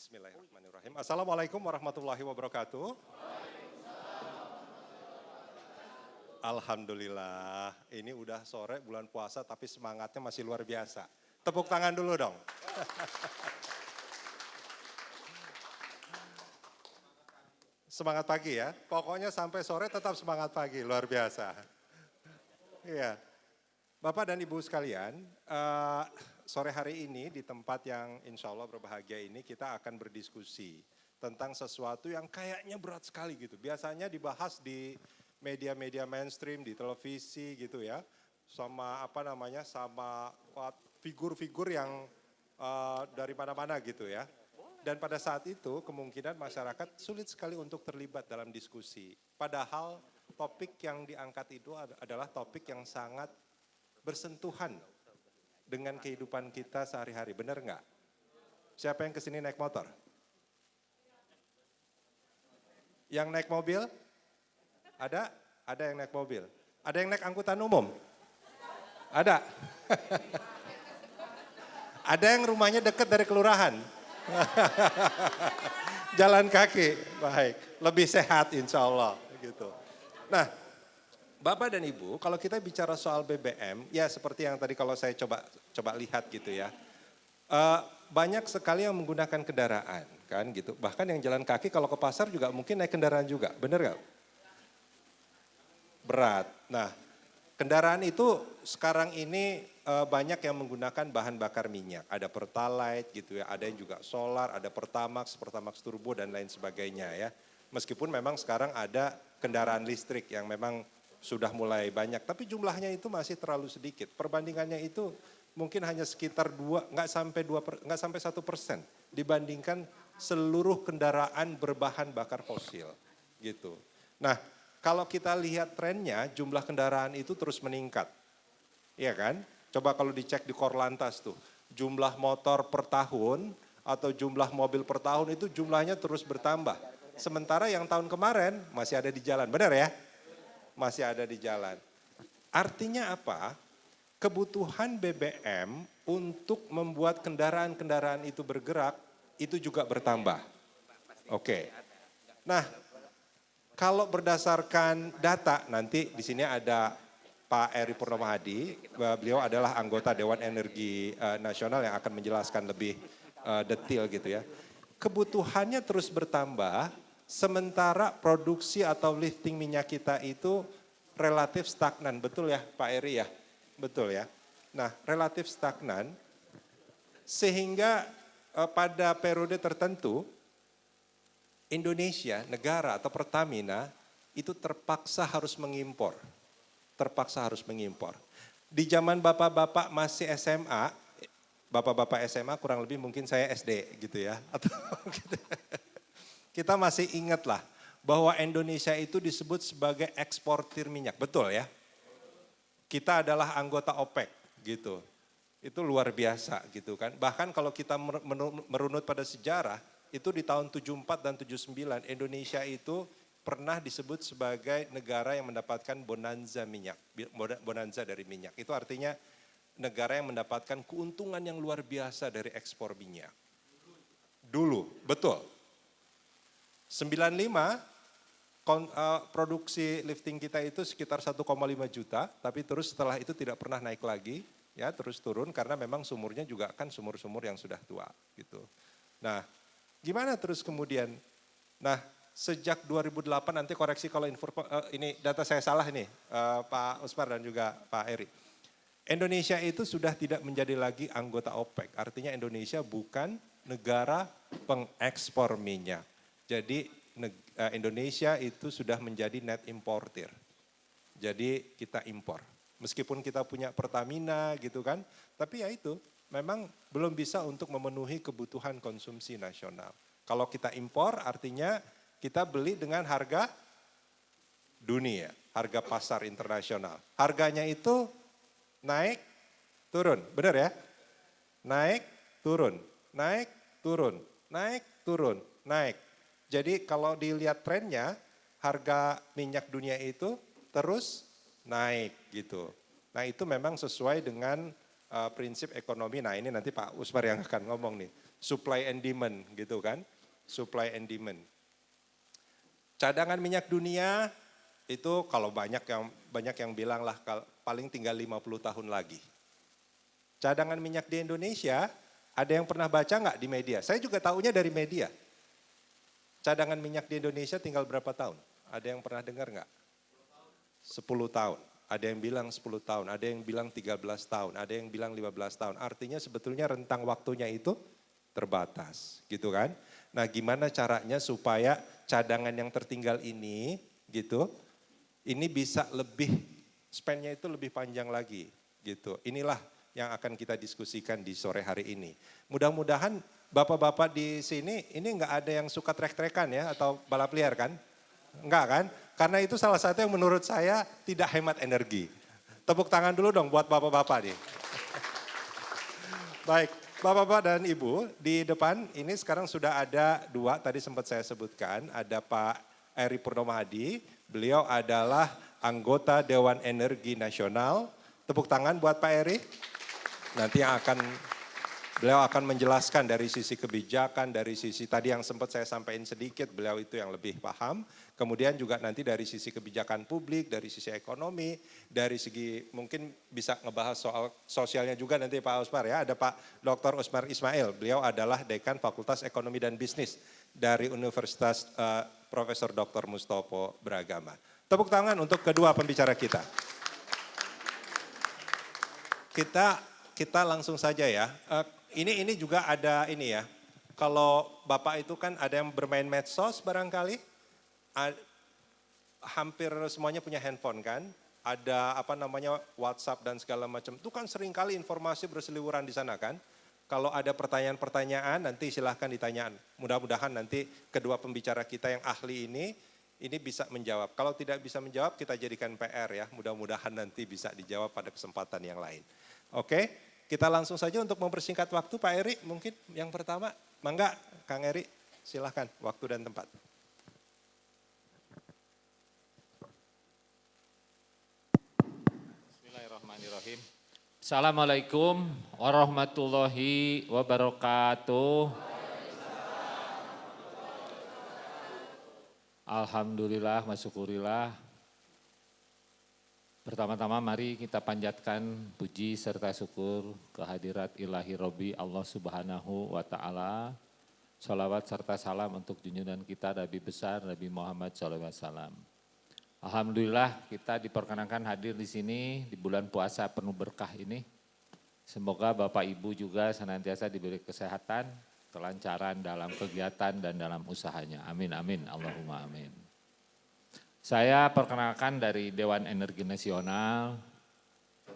Bismillahirrahmanirrahim. Assalamualaikum warahmatullahi wabarakatuh. Alhamdulillah, ini udah sore bulan puasa tapi semangatnya masih luar biasa. Tepuk tangan dulu dong. Semangat pagi ya, pokoknya sampai sore tetap semangat pagi, luar biasa. Iya, Bapak dan Ibu sekalian, sore hari ini di tempat yang insya Allah berbahagia ini kita akan berdiskusi tentang sesuatu yang kayaknya berat sekali gitu. Biasanya dibahas di media-media mainstream, di televisi gitu ya, sama sama figur-figur yang dari mana-mana gitu ya. Dan pada saat itu kemungkinan masyarakat sulit sekali untuk terlibat dalam diskusi. Padahal topik yang diangkat itu adalah topik yang sangat bersentuhan dengan kehidupan kita sehari-hari, benar nggak? Siapa yang kesini naik motor? Yang naik mobil? Ada? Ada yang naik mobil. Ada yang naik angkutan umum? Ada. Ada yang rumahnya dekat dari kelurahan? Jalan kaki, baik. Lebih sehat insya Allah. Gitu. Nah, Bapak dan Ibu, kalau kita bicara soal BBM, ya seperti yang tadi kalau saya coba lihat gitu ya. Banyak sekali yang menggunakan kendaraan kan gitu. Bahkan yang jalan kaki kalau ke pasar juga mungkin naik kendaraan juga, benar nggak? Berat. Nah, kendaraan itu sekarang ini banyak yang menggunakan bahan bakar minyak. Ada Pertalite gitu ya, ada yang juga solar, ada Pertamax, Pertamax Turbo dan lain sebagainya ya. Meskipun memang sekarang ada kendaraan listrik yang memang sudah mulai banyak, tapi jumlahnya itu masih terlalu sedikit. Perbandingannya itu mungkin hanya sekitar nggak sampai 1% dibandingkan seluruh kendaraan berbahan bakar fosil gitu. Nah, kalau kita lihat trennya, jumlah kendaraan itu terus meningkat, iya kan? Coba kalau dicek di Korlantas tuh, jumlah motor per tahun atau jumlah mobil per tahun itu jumlahnya terus bertambah. Sementara yang tahun kemarin masih ada di jalan, benar ya? Masih ada di jalan. Artinya apa? Kebutuhan BBM untuk membuat kendaraan-kendaraan itu bergerak itu juga bertambah. Oke. Nah, kalau berdasarkan data, nanti di sini ada Pak Eri Purnomo Hadi, beliau adalah anggota Dewan Energi Nasional yang akan menjelaskan lebih detail gitu ya. Kebutuhannya terus bertambah, sementara produksi atau lifting minyak kita itu relatif stagnan, betul ya Pak Eri ya? Betul ya. Nah, relatif stagnan sehingga pada periode tertentu Indonesia, negara atau Pertamina itu terpaksa harus mengimpor. Terpaksa harus mengimpor. Di zaman bapak-bapak masih SMA, bapak-bapak SMA kurang lebih mungkin saya SD gitu ya. Atau gitu. Kita masih ingat lah bahwa Indonesia itu disebut sebagai eksportir minyak, betul ya? Kita adalah anggota OPEC gitu. Itu luar biasa gitu kan. Bahkan kalau kita merunut pada sejarah, itu di tahun 74 dan 79 Indonesia itu pernah disebut sebagai negara yang mendapatkan bonanza minyak, bonanza dari minyak. Itu artinya negara yang mendapatkan keuntungan yang luar biasa dari ekspor minyak. Dulu, betul. 95 produksi lifting kita itu sekitar 1,5 juta, tapi terus setelah itu tidak pernah naik lagi, ya terus turun karena memang sumurnya juga kan sumur-sumur yang sudah tua gitu. Nah, gimana terus kemudian? Nah, sejak 2008 nanti koreksi kalau ini data saya salah ini Pak Usmar dan juga Pak Eri. Indonesia itu sudah tidak menjadi lagi anggota OPEC, artinya Indonesia bukan negara pengekspor minyak. Jadi Indonesia itu sudah menjadi net importer. Jadi kita impor. Meskipun kita punya Pertamina gitu kan, tapi ya itu memang belum bisa untuk memenuhi kebutuhan konsumsi nasional. Kalau kita impor artinya kita beli dengan harga dunia, harga pasar internasional. Harganya itu naik, turun, benar ya? Naik, turun, naik, turun, naik, turun, naik. Jadi kalau dilihat trennya, harga minyak dunia itu terus naik gitu. Nah itu memang sesuai dengan prinsip ekonomi. Nah ini nanti Pak Usmar yang akan ngomong nih. supply and demand gitu kan, supply and demand. Cadangan minyak dunia itu kalau banyak yang bilang lah paling tinggal 50 tahun lagi. Cadangan minyak di Indonesia, ada yang pernah baca nggak di media? Saya juga taunya dari media. Cadangan minyak di Indonesia tinggal berapa tahun? Ada yang pernah dengar nggak? 10 tahun. Ada yang bilang 10 tahun, ada yang bilang 13 tahun, ada yang bilang 15 tahun. Artinya sebetulnya rentang waktunya itu terbatas, gitu kan? Nah, gimana caranya supaya cadangan yang tertinggal ini, gitu, ini bisa lebih, span-nya itu lebih panjang lagi, gitu. Inilah yang akan kita diskusikan di sore hari ini. Mudah-mudahan bapak-bapak di sini, ini nggak ada yang suka trek-trekan ya, atau balap liar kan? Enggak kan? Karena itu salah satu yang menurut saya tidak hemat energi. Tepuk tangan dulu dong buat bapak-bapak nih. Baik, bapak-bapak dan ibu di depan ini sekarang sudah ada dua, tadi sempat saya sebutkan. Ada Pak Eri Purnomahadi, beliau adalah anggota Dewan Energi Nasional. Tepuk tangan buat Pak Eri. Nanti beliau akan menjelaskan dari sisi kebijakan, dari sisi tadi yang sempat saya sampaikan sedikit, beliau itu yang lebih paham. Kemudian juga nanti dari sisi kebijakan publik, dari sisi ekonomi, dari segi mungkin bisa ngebahas soal sosialnya juga nanti Pak Usmar ya. Ada Pak Dr. Usmar Ismail, beliau adalah Dekan Fakultas Ekonomi dan Bisnis dari Universitas Profesor Dr. Mustopo Bragama. Tepuk tangan untuk kedua pembicara kita. Kita langsung saja ya. Ini juga ada ini ya. Kalau Bapak itu kan ada yang bermain medsos barangkali. Hampir semuanya punya handphone kan. Ada WhatsApp dan segala macam. Itu kan seringkali informasi berseliweran di sana kan. Kalau ada pertanyaan-pertanyaan nanti silahkan ditanyaan. Mudah-mudahan nanti kedua pembicara kita yang ahli ini bisa menjawab. Kalau tidak bisa menjawab kita jadikan PR ya. Mudah-mudahan nanti bisa dijawab pada kesempatan yang lain. Oke. Kita langsung saja untuk mempersingkat waktu Pak Eri mungkin yang pertama. Mangga Kang Eri silahkan waktu dan tempat. Bismillahirrahmanirrahim. Assalamualaikum warahmatullahi wabarakatuh. Alhamdulillah, masyukurillah. Pertama-tama mari kita panjatkan puji serta syukur kehadirat ilahi Robbi Allah Subhanahu wa Ta'ala. Salawat serta salam untuk junjungan kita Nabi besar Nabi Muhammad SAW. Alhamdulillah kita diperkenankan hadir di sini di bulan puasa penuh berkah ini. Semoga Bapak Ibu juga senantiasa diberi kesehatan, kelancaran dalam kegiatan dan dalam usahanya. Amin, amin, Allahumma amin. Saya perkenalkan dari Dewan Energi Nasional,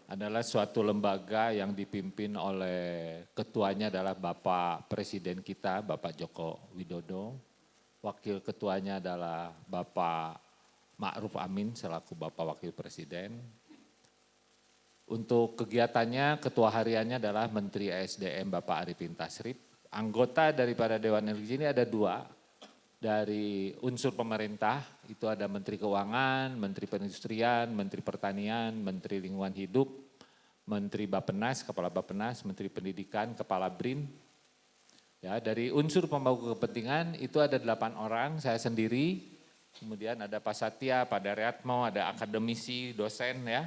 adalah suatu lembaga yang dipimpin oleh ketuanya adalah Bapak Presiden kita, Bapak Joko Widodo. Wakil ketuanya adalah Bapak Ma'ruf Amin selaku Bapak Wakil Presiden. Untuk kegiatannya, ketua hariannya adalah Menteri ESDM Bapak Arifin Tasrif. Anggota daripada Dewan Energi ini ada dua. Dari unsur pemerintah, itu ada Menteri Keuangan, Menteri Perindustrian, Menteri Pertanian, Menteri Lingkungan Hidup, Menteri Bappenas, Kepala Bappenas, Menteri Pendidikan, Kepala BRIN. Ya, dari unsur pemangku kepentingan itu ada 8 orang, saya sendiri, kemudian ada Pak Satya, Pak Daryatmo, ada akademisi, dosen ya,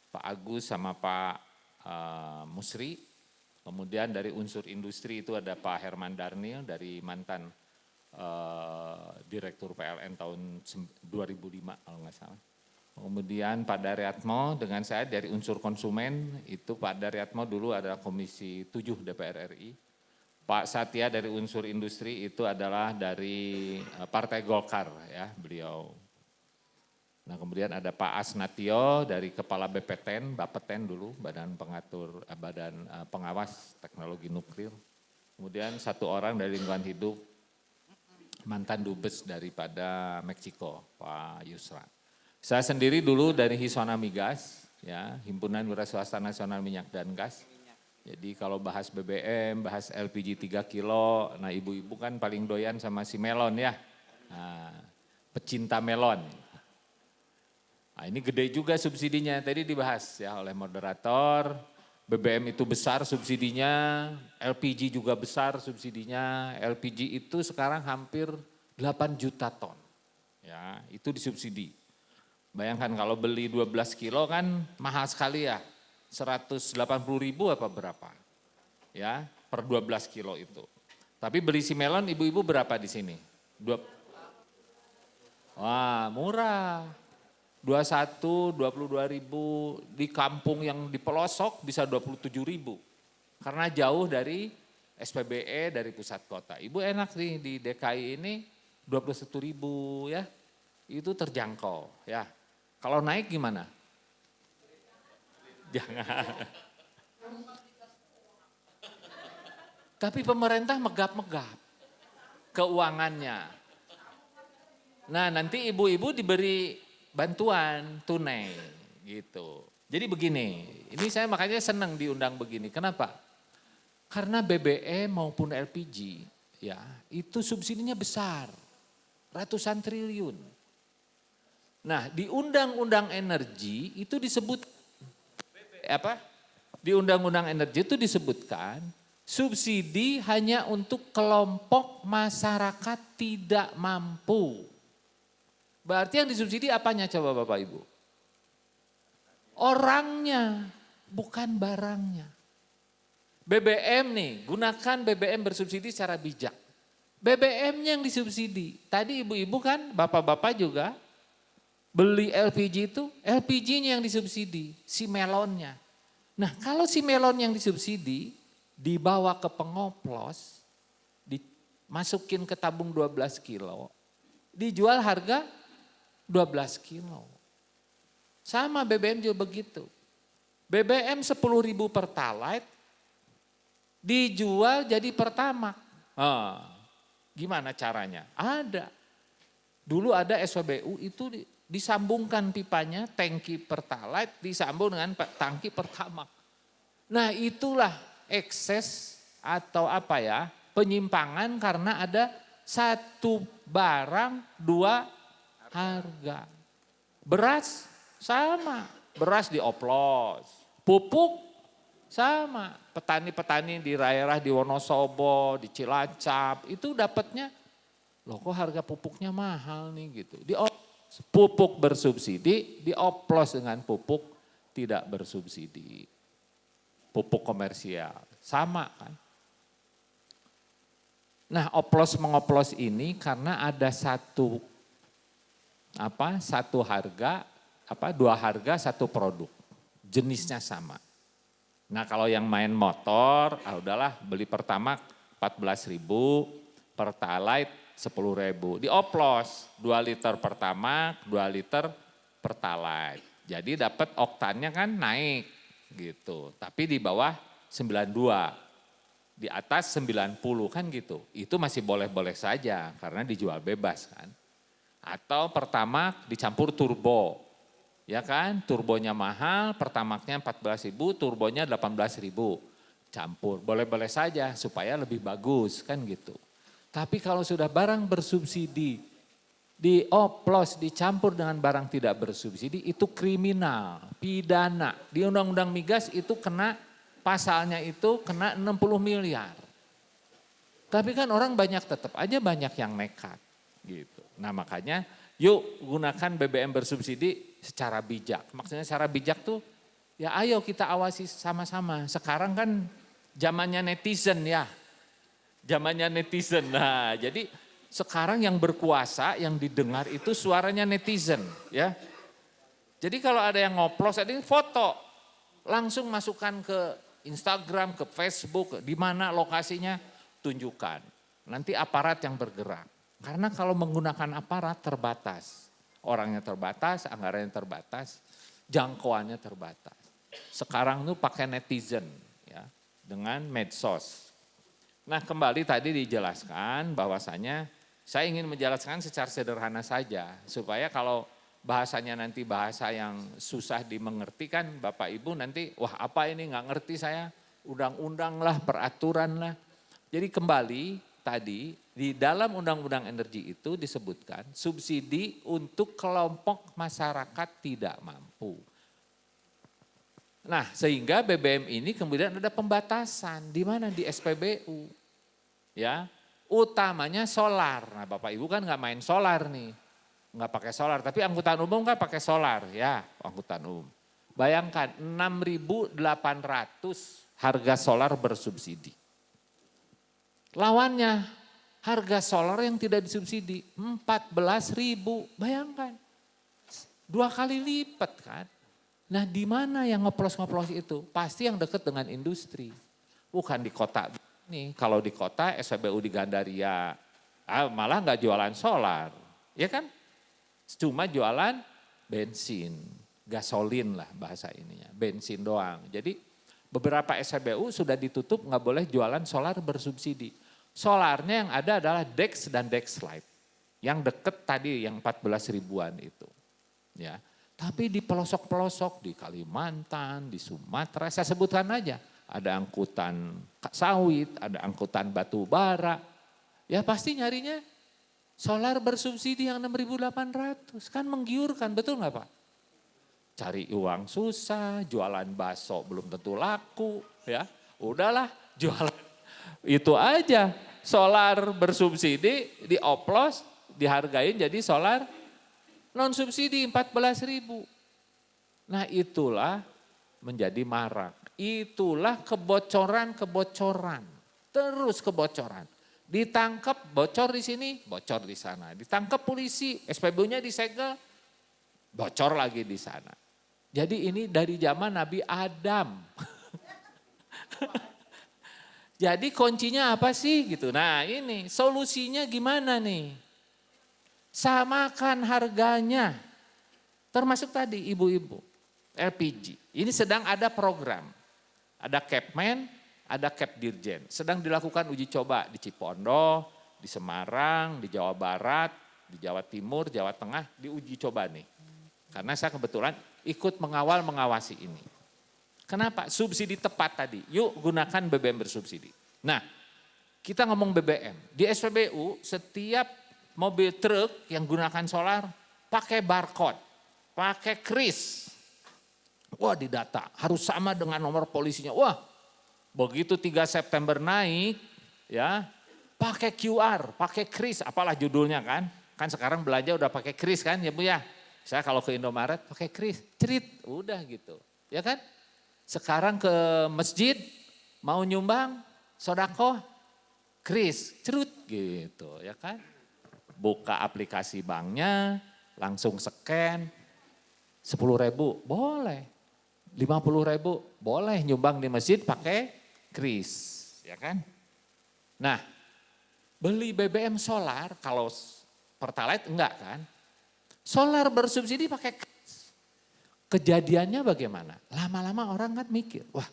Pak Agus sama Pak Musri. Kemudian dari unsur industri itu ada Pak Herman Darnil dari mantan Direktur PLN tahun 2005 kalau nggak salah. Kemudian Pak Daryatmo dengan saya dari unsur konsumen, itu Pak Daryatmo dulu adalah Komisi 7 DPR RI. Pak Satya dari unsur industri itu adalah dari Partai Golkar ya beliau. Nah kemudian ada Pak Asnatio dari Kepala BPTN, Bapeten dulu, Badan Pengawas Teknologi Nuklir. Kemudian satu orang dari lingkungan hidup, mantan dubes daripada Meksiko, Pak Yusra. Saya sendiri dulu dari Hisona Migas, ya, Himpunan Wiraswasta Nasional Minyak dan Gas. Jadi kalau bahas BBM, bahas LPG 3 kilo, nah ibu-ibu kan paling doyan sama si melon ya, nah, pecinta melon. Nah ini gede juga subsidinya, tadi dibahas ya oleh moderator. BBM itu besar subsidinya, LPG juga besar subsidinya. LPG itu sekarang hampir 8 juta ton. Ya, itu disubsidi. Bayangkan kalau beli 12 kilo kan mahal sekali ya. 180.000 apa berapa? Ya, per 12 kilo itu. Tapi beli si melon ibu-ibu berapa di sini? Wah, murah. 21, 22.000, di kampung yang di pelosok bisa 27.000. Karena jauh dari SPBE, dari pusat kota. Ibu enak nih di DKI ini 21.000 ya. Itu terjangkau ya. Kalau naik gimana? Jangan. Tapi pemerintah megap-megap keuangannya. Nah, nanti ibu-ibu diberi bantuan tunai gitu. Jadi begini, ini saya makanya senang diundang begini. Kenapa? Karena BBM maupun LPG ya, itu subsidinya besar. Ratusan triliun. Nah, di Undang-Undang Energi itu disebut apa? Di Undang-Undang Energi itu disebutkan subsidi hanya untuk kelompok masyarakat tidak mampu. Berarti yang disubsidi apanya coba Bapak Ibu? Orangnya, bukan barangnya. BBM nih, gunakan BBM bersubsidi secara bijak. BBM-nya yang disubsidi. Tadi ibu-ibu kan, bapak-bapak juga beli LPG itu, LPG-nya yang disubsidi, si melonnya. Nah kalau si melon yang disubsidi, dibawa ke pengoplos, dimasukin ke tabung 12 kilo, dijual harga 12 kilo. Sama BBM juga begitu. BBM 10.000 Pertalite dijual jadi Pertamax. Gimana caranya? Ada. Dulu ada SPBU itu disambungkan pipanya, tangki Pertalite disambung dengan tangki Pertamax. Nah itulah ekses atau apa ya, penyimpangan karena ada satu barang dua harga. Beras sama, beras dioplos. Pupuk sama, petani-petani di daerah di Wonosobo, di Cilacap itu dapatnya, loh kok harga pupuknya mahal nih gitu. Pupuk bersubsidi dioplos dengan pupuk tidak bersubsidi. Pupuk komersial, sama kan. Nah oplos mengoplos ini karena ada satu harga, dua harga satu produk, jenisnya sama. Nah kalau yang main motor, udahlah beli Pertamax 14.000, Pertalite 10.000, dioplos 2 liter Pertamax, 2 liter Pertalite. Jadi dapat oktannya kan naik gitu, tapi di bawah 92, di atas 90 kan gitu. Itu masih boleh-boleh saja karena dijual bebas kan. Atau Pertamax dicampur turbo, ya kan, turbonya mahal, Pertamaxnya 14.000, turbonya 18.000, campur, boleh-boleh saja supaya lebih bagus kan gitu. Tapi kalau sudah barang bersubsidi, dioplos, dicampur dengan barang tidak bersubsidi, itu kriminal, pidana. Di Undang-Undang Migas itu kena, pasalnya itu kena 60 miliar. Tapi kan orang tetap aja banyak yang nekat gitu. Nah makanya yuk gunakan BBM bersubsidi secara bijak. Maksudnya secara bijak tuh ya ayo kita awasi sama-sama. Sekarang kan zamannya netizen ya. Zamannya netizen. Nah jadi sekarang yang berkuasa, yang didengar itu suaranya netizen ya. Jadi kalau ada yang ngoplos, ada yang foto, langsung masukkan ke Instagram, ke Facebook, di mana lokasinya tunjukkan. Nanti aparat yang bergerak. Karena kalau menggunakan aparat terbatas, orangnya terbatas, anggarannya terbatas, jangkauannya terbatas. Sekarang tuh pakai netizen ya, dengan medsos. Nah kembali tadi dijelaskan bahwasanya saya ingin menjelaskan secara sederhana saja supaya kalau bahasanya nanti bahasa yang susah dimengerti kan Bapak Ibu nanti wah apa ini nggak ngerti saya, undang-undang lah, peraturan lah. Jadi kembali tadi di dalam Undang-Undang Energi itu disebutkan subsidi untuk kelompok masyarakat tidak mampu. Nah, sehingga BBM ini kemudian ada pembatasan di mana di SPBU. Ya, utamanya solar. Nah, Bapak Ibu kan nggak main solar nih. Nggak pakai solar, tapi angkutan umum kan pakai solar, ya, angkutan umum. Bayangkan 6.800 harga solar bersubsidi. Lawannya harga solar yang tidak disubsidi 14.000, bayangkan. 2 kali lipat kan. Nah, di mana yang ngeplos-ngeplos itu? Pasti yang dekat dengan industri. Bukan di kota nih. Kalau di kota SPBU di Gandaria, malah nggak jualan solar. Ya kan? Cuma jualan bensin, gasolin lah bahasa ininya. Bensin doang. Jadi beberapa SPBU sudah ditutup nggak boleh jualan solar bersubsidi. Solarnya yang ada adalah Dex dan Dexlight. Yang deket tadi yang 14 ribuan itu. Ya. Tapi di pelosok-pelosok, di Kalimantan, di Sumatera, saya sebutkan aja. Ada angkutan sawit, ada angkutan batu bara. Ya pasti nyarinya solar bersubsidi yang 6.800. Kan menggiurkan, betul nggak Pak? Cari uang susah, jualan bakso belum tentu laku. Ya, udahlah jualan itu aja. Solar bersubsidi, dioplos, dihargain jadi solar non subsidi 14.000. Nah itulah menjadi marak. Itulah kebocoran-kebocoran. Terus kebocoran. Ditangkap bocor di sini, bocor di sana. Ditangkap polisi, SPBU-nya disegel, bocor lagi di sana. Jadi ini dari zaman Nabi Adam. Jadi kuncinya apa sih gitu. Nah ini solusinya gimana nih? Samakan harganya, termasuk tadi ibu-ibu, LPG. Ini sedang ada program, ada Kepmen, ada Kepdirjen. Sedang dilakukan uji coba di Cipondo, di Semarang, di Jawa Barat, di Jawa Timur, Jawa Tengah, diuji coba nih. Karena saya kebetulan ikut mengawasi ini. Kenapa? Subsidi tepat tadi, yuk gunakan BBM bersubsidi. Nah, kita ngomong BBM, di SPBU setiap mobil truk yang gunakan solar pakai barcode, pakai kris. Wah didata, harus sama dengan nomor polisinya. Wah begitu 3 September naik ya pakai QR, pakai kris, apalah judulnya kan. Kan sekarang belanja udah pakai kris kan ya Bu ya. Saya kalau ke Indomaret pakai kris, cerit, udah gitu. Ya kan? Sekarang ke masjid mau nyumbang, sodako, kris, cerut gitu ya kan. Buka aplikasi banknya, langsung scan, 10.000 boleh, 50.000 boleh nyumbang di masjid pakai kris, ya kan? Nah, beli BBM solar kalau Pertalite enggak kan? Solar bersubsidi pakai kris. Kejadiannya bagaimana? Lama-lama orang kan mikir, wah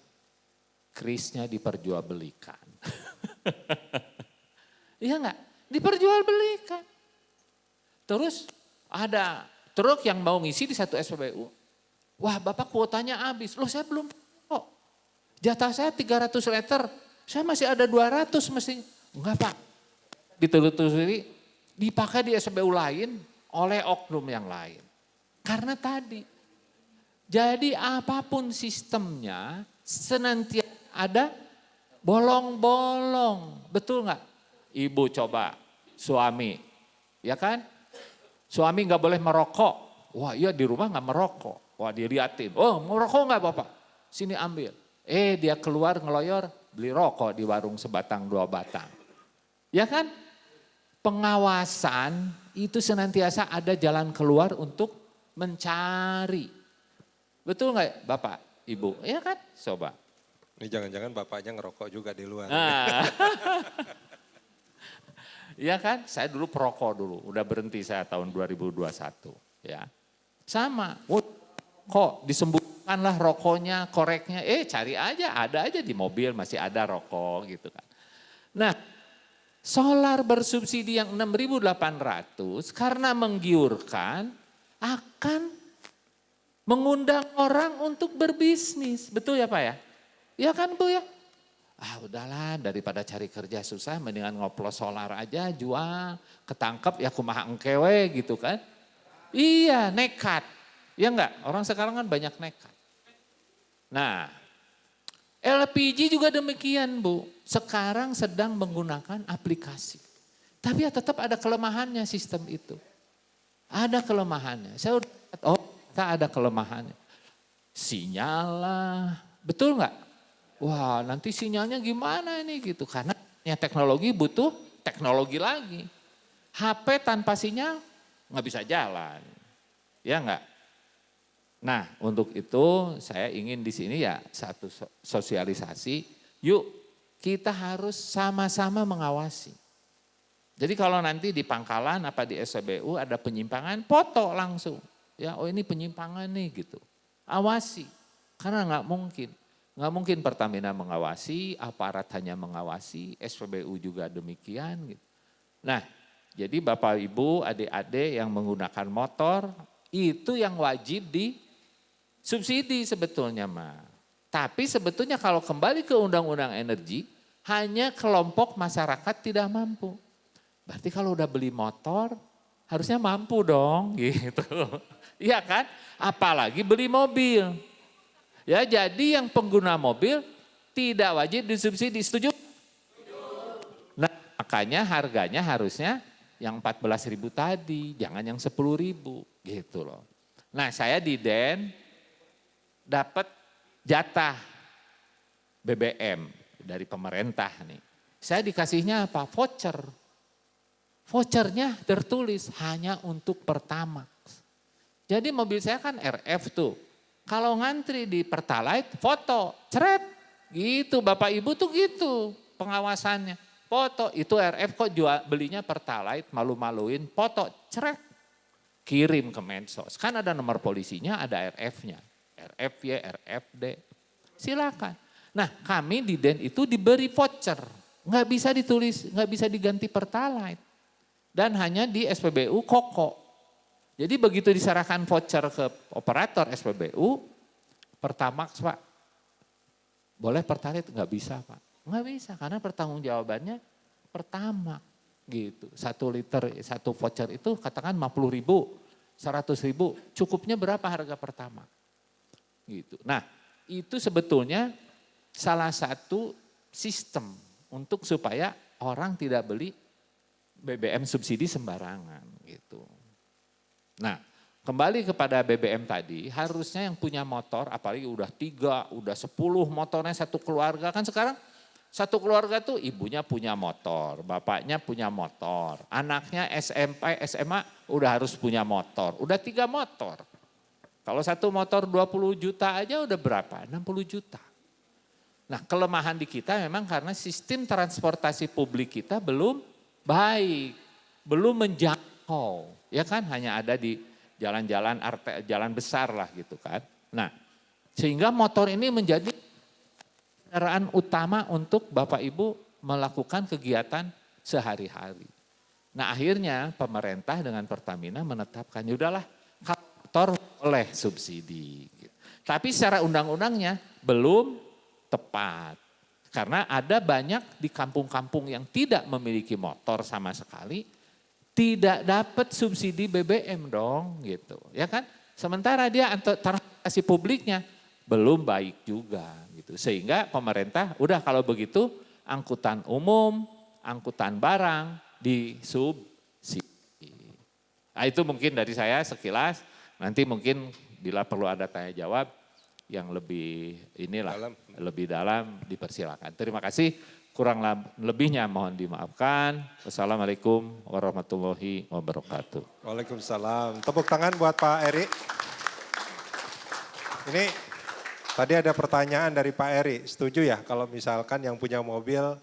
krisnya diperjualbelikan. Iya enggak? Diperjualbelikan. Terus ada truk yang mau ngisi di satu SPBU. Wah Bapak kuotanya habis. Loh saya belum kok. Jatah saya 300 liter. Saya masih ada 200 mestinya. Enggak Pak. Ditelusuri dipakai di SPBU lain oleh oknum yang lain. Karena tadi. Jadi apapun sistemnya senantiasa ada bolong-bolong. Betul enggak? Ibu coba suami. Ya kan? Suami nggak boleh merokok. Wah iya di rumah nggak merokok. Wah diliatin. Oh merokok nggak Bapak? Sini ambil. Dia keluar ngeloyor beli rokok di warung sebatang 2 batang. Ya kan? Pengawasan itu senantiasa ada jalan keluar untuk mencari. Betul nggak Bapak, Ibu? Ya kan? Coba. Ini jangan-jangan bapaknya ngerokok juga di luar. Nah. Iya kan, saya dulu perokok dulu, udah berhenti saya tahun 2021 ya. Sama, kok disembuhkanlah rokoknya, koreknya, cari aja, ada aja di mobil masih ada rokok gitu kan. Nah, solar bersubsidi yang 6.800 karena menggiurkan akan mengundang orang untuk berbisnis, betul ya Pak ya? Ya kan Bu ya? Udahlah daripada cari kerja susah mendingan ngoplos solar aja jual, ketangkep ya kumaha engkewe gitu kan. Iya nekat, ya enggak orang sekarang kan banyak nekat. Nah, LPG juga demikian Bu. Sekarang sedang menggunakan aplikasi. Tapi ya tetap ada kelemahannya sistem itu. Ada kelemahannya. Saya udah lihat, oh kita ada kelemahannya. Sinyal lah, betul nggak? Wah nanti sinyalnya gimana ini gitu. Karena ya teknologi butuh teknologi lagi. HP tanpa sinyal nggak bisa jalan. Ya nggak? Nah untuk itu saya ingin di sini ya satu sosialisasi. Yuk kita harus sama-sama mengawasi. Jadi kalau nanti di pangkalan apa di SPBU ada penyimpangan, foto langsung. Ya, oh ini penyimpangan nih gitu. Awasi, karena nggak mungkin. Nggak mungkin Pertamina mengawasi, aparat hanya mengawasi, SPBU juga demikian. Gitu. Nah, jadi Bapak Ibu, adik-adik yang menggunakan motor, itu yang wajib disubsidi sebetulnya mah. Tapi sebetulnya kalau kembali ke Undang-Undang Energi, hanya kelompok masyarakat tidak mampu. Berarti kalau udah beli motor harusnya mampu dong gitu. Iya kan? Apalagi beli mobil. Ya jadi yang pengguna mobil tidak wajib disubsidi, setuju? Nah makanya harganya harusnya yang 14.000 tadi, jangan yang 10.000 gitu loh. Nah saya di DEN dapat jatah BBM dari pemerintah nih. Saya dikasihnya apa? Voucher. Vouchernya tertulis hanya untuk Pertamax. Jadi mobil saya kan RF tuh. Kalau ngantri di Pertalite foto, ceret. Gitu Bapak Ibu tuh gitu pengawasannya. Foto itu RF kok belinya Pertalite malu-maluin foto, ceret. Kirim ke medsos. Kan ada nomor polisinya, ada RF-nya. RFY, RFD. Silakan. Nah kami di DEN itu diberi voucher. Nggak bisa ditulis, nggak bisa diganti Pertalite. Dan hanya di SPBU Koko. Jadi begitu diserahkan voucher ke operator SPBU, Pertamax Pak, boleh Pertalite? Nggak bisa Pak. Nggak bisa karena pertanggungjawabannya Pertamax gitu. 1 liter, 1 voucher itu katakan 50.000, 100.000, cukupnya berapa harga Pertamax? Gitu. Nah itu sebetulnya salah satu sistem untuk supaya orang tidak beli BBM subsidi sembarangan gitu. Nah kembali kepada BBM tadi, harusnya yang punya motor, apalagi udah 3, udah 10 motornya satu keluarga. Kan sekarang satu keluarga tuh ibunya punya motor, bapaknya punya motor, anaknya SMP, SMA udah harus punya motor, udah 3 motor. Kalau satu motor 20 juta aja udah berapa? 60 juta. Nah kelemahan di kita memang karena sistem transportasi publik kita belum baik, belum menjangkau, ya kan hanya ada di jalan-jalan jalan besar lah gitu kan. Nah, sehingga motor ini menjadi kendaraan utama untuk Bapak Ibu melakukan kegiatan sehari-hari. Nah, akhirnya pemerintah dengan Pertamina menetapkan, yaudahlah kalau motor boleh subsidi. Tapi secara undang-undangnya belum tepat. Karena ada banyak di kampung-kampung yang tidak memiliki motor sama sekali, tidak dapat subsidi BBM dong gitu. Ya kan? Sementara dia transportasi publiknya belum baik juga gitu. Sehingga pemerintah udah kalau begitu angkutan umum, angkutan barang disubsidi. Nah itu mungkin dari saya sekilas, nanti mungkin bila perlu ada tanya jawab yang lebih lebih dalam dipersilakan. Terima kasih, kurang lebihnya mohon dimaafkan. Wassalamualaikum warahmatullahi wabarakatuh. Waalaikumsalam. Tepuk tangan buat Pak Eri. Ini tadi ada pertanyaan dari Pak Eri, setuju ya kalau misalkan yang punya mobil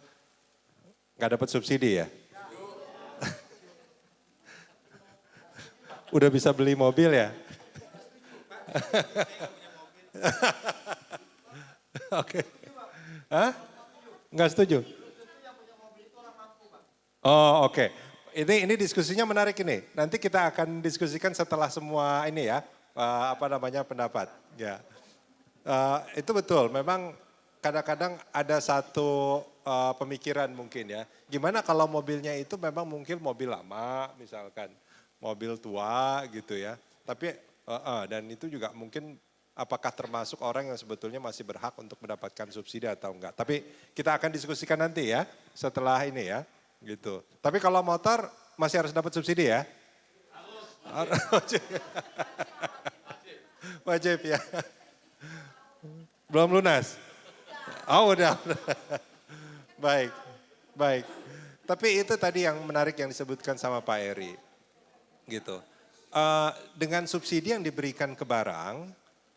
nggak dapat subsidi ya? Udah bisa beli mobil ya? Oke. Hah? Enggak setuju? Oh oke. Ini diskusinya menarik ini. Nanti kita akan diskusikan setelah semua ini ya, pendapat. Ya, itu betul. Memang kadang-kadang ada satu pemikiran mungkin ya. Gimana kalau mobilnya itu memang mungkin mobil lama, misalkan mobil tua gitu ya. Tapi dan itu juga mungkin apakah termasuk orang yang sebetulnya masih berhak untuk mendapatkan subsidi atau enggak. Tapi kita akan diskusikan nanti ya, setelah ini ya, gitu. Tapi kalau motor masih harus dapat subsidi ya? Harus. Wajib ya. Belum lunas? Oh udah. Baik, baik. Tapi itu tadi yang menarik yang disebutkan sama Pak Eri. Gitu. Dengan subsidi yang diberikan ke barang,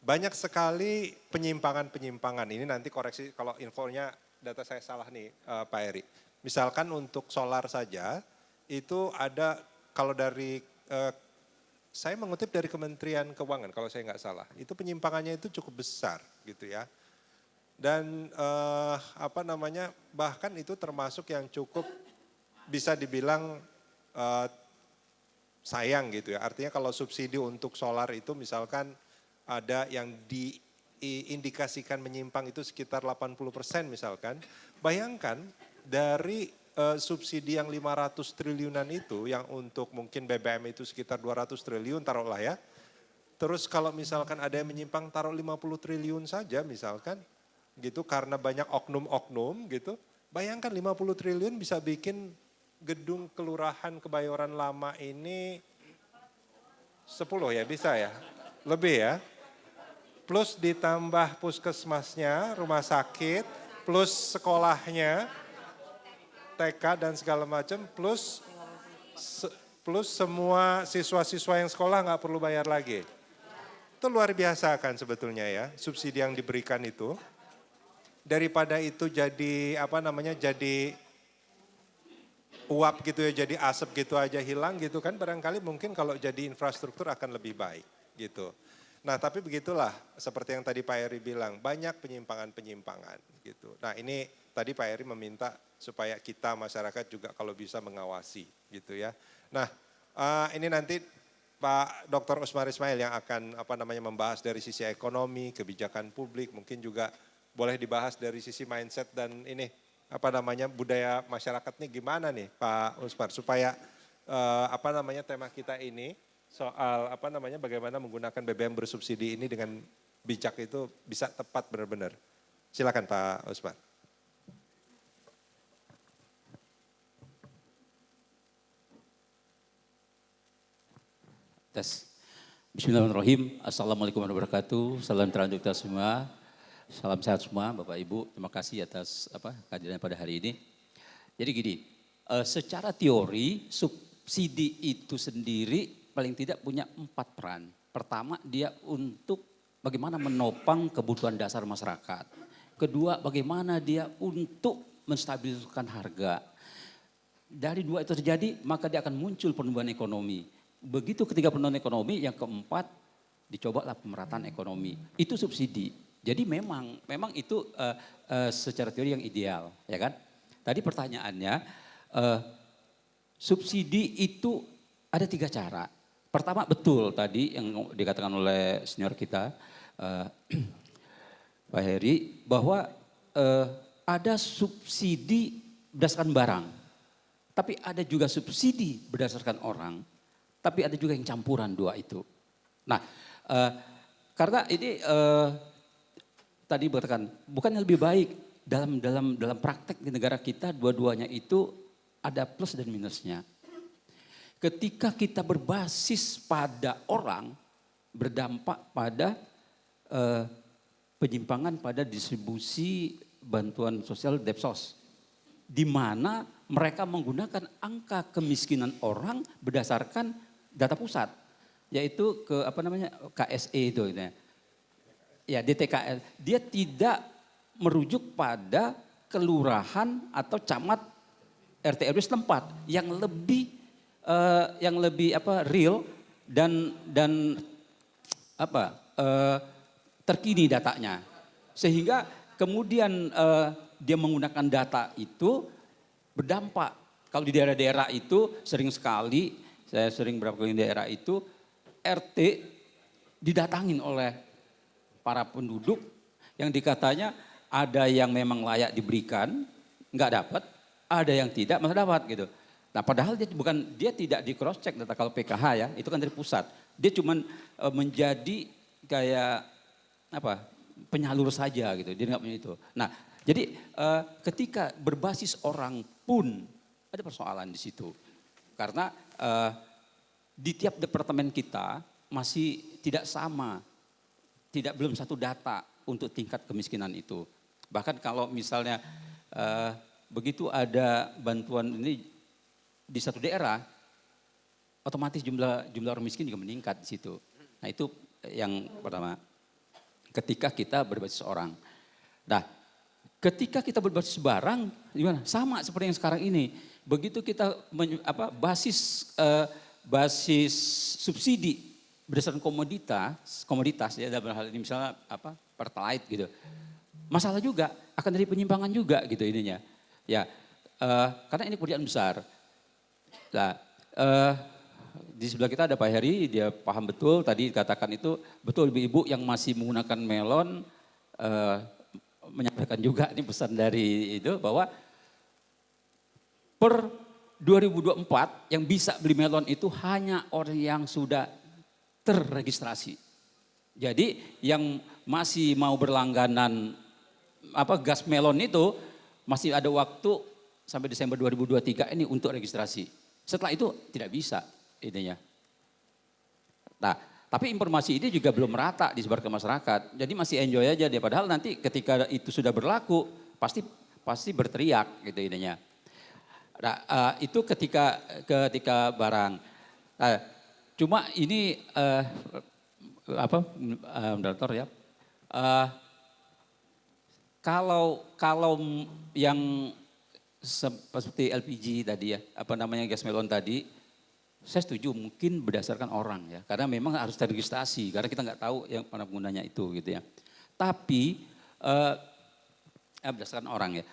banyak sekali penyimpangan-penyimpangan. Ini nanti koreksi kalau infonya data saya salah nih Pak Eri. Misalkan untuk solar saja, itu ada kalau dari, saya mengutip dari Kementerian Keuangan kalau saya nggak salah. Itu penyimpangannya itu cukup besar gitu ya. Dan bahkan itu termasuk yang cukup bisa dibilang sayang gitu ya. Artinya kalau subsidi untuk solar itu misalkan ada yang diindikasikan menyimpang itu sekitar 80% misalkan. Bayangkan dari subsidi yang 500 triliunan itu yang untuk mungkin BBM itu sekitar 200 triliun taruhlah ya. Terus kalau misalkan ada yang menyimpang taruh 50 triliun saja misalkan gitu karena banyak oknum-oknum gitu. Bayangkan 50 triliun bisa bikin gedung kelurahan Kebayoran Lama ini 10 ya bisa ya, lebih ya. Plus ditambah puskesmasnya, rumah sakit, plus sekolahnya, TK dan segala macam, plus semua siswa-siswa yang sekolah nggak perlu bayar lagi. Itu luar biasa kan sebetulnya ya, subsidi yang diberikan itu. Daripada itu jadi jadi uap gitu ya, jadi asap gitu aja hilang gitu kan, barangkali mungkin kalau jadi infrastruktur akan lebih baik gitu. Nah tapi begitulah seperti yang tadi Pak Eri bilang, banyak penyimpangan-penyimpangan gitu. Nah ini tadi Pak Eri meminta supaya kita masyarakat juga kalau bisa mengawasi gitu ya. Nah ini nanti Pak Dr. Usmar Ismail yang akan membahas dari sisi ekonomi, kebijakan publik, mungkin juga boleh dibahas dari sisi mindset dan ini budaya masyarakat nih gimana nih Pak Usmar supaya tema kita ini soal bagaimana menggunakan BBM bersubsidi ini dengan bijak itu bisa tepat benar-benar. Silakan Pak Usmar. Tes. Bismillahirrahmanirrahim. Assalamualaikum warahmatullahi wabarakatuh. Salam teruntuk kita semua. Salam sehat semua Bapak Ibu. Terima kasih atas kehadiran pada hari ini. Jadi gini, secara teori subsidi itu sendiri paling tidak punya 4 peran. Pertama dia untuk bagaimana menopang kebutuhan dasar masyarakat. Kedua bagaimana dia untuk menstabilkan harga. Dari 2 itu terjadi maka dia akan muncul pertumbuhan ekonomi. Begitu ketiga pertumbuhan ekonomi, yang keempat dicobalah pemerataan ekonomi. Itu subsidi. Jadi memang itu secara teori yang ideal, ya kan? Tadi pertanyaannya, subsidi itu ada 3 cara. Pertama betul tadi yang dikatakan oleh senior kita, Pak Heri, bahwa ada subsidi berdasarkan barang. Tapi ada juga subsidi berdasarkan orang, tapi ada juga yang campuran 2 itu. Nah, karena ini tadi berkatakan bukannya lebih baik dalam praktek di negara kita dua-duanya itu ada plus dan minusnya. Ketika kita berbasis pada orang berdampak pada penyimpangan pada distribusi bantuan sosial Depsos, di mana mereka menggunakan angka kemiskinan orang berdasarkan data pusat, yaitu KSE itu ya DTKL. Dia tidak merujuk pada kelurahan atau camat RT RW setempat yang lebih real dan terkini datanya. Sehingga kemudian dia menggunakan data itu berdampak. Kalau di daerah-daerah itu sering sekali, saya sering berapa kali di daerah itu, RT didatangin oleh para penduduk yang dikatanya ada yang memang layak diberikan, nggak dapat, ada yang tidak, masa dapat gitu. Nah padahal dia tidak di cross check data kalau PKH ya, itu kan dari pusat. Dia cuman menjadi kayak apa penyalur saja gitu, dia nggak punya itu. Nah, jadi ketika berbasis orang pun ada persoalan di situ. Karena di tiap departemen kita masih tidak sama, belum satu data untuk tingkat kemiskinan itu. Bahkan kalau misalnya begitu ada bantuan ini di satu daerah, otomatis jumlah orang miskin juga meningkat di situ. Nah itu yang pertama, ketika kita berbasis orang. Nah ketika kita berbasis barang, gimana? Sama seperti yang sekarang ini. Begitu kita basis subsidi berdasarkan komoditas ya dalam hal ini misalnya pertalite gitu. Masalah juga akan dari penyimpangan juga gitu ininya. Ya, karena ini pekerjaan besar. Nah, di sebelah kita ada Pak Heri, dia paham betul tadi katakan itu betul ibu-ibu yang masih menggunakan melon menyampaikan juga ini pesan dari itu bahwa per 2024 yang bisa beli melon itu hanya orang yang sudah terregistrasi. Jadi yang masih mau berlangganan gas melon itu masih ada waktu sampai Desember 2023 ini untuk registrasi. Setelah itu tidak bisa ininya. Nah, tapi informasi ini juga belum merata disebar ke masyarakat. Jadi masih enjoy aja dia. Padahal nanti ketika itu sudah berlaku pasti berteriak gitu ininya. Nah, itu ketika barang. Nah, cuma ini moderator ya. Kalau yang seperti LPG tadi ya, gas melon tadi, saya setuju mungkin berdasarkan orang ya, karena memang harus terregistrasi, karena kita nggak tahu yang mana penggunanya itu gitu ya. Tapi berdasarkan orang ya.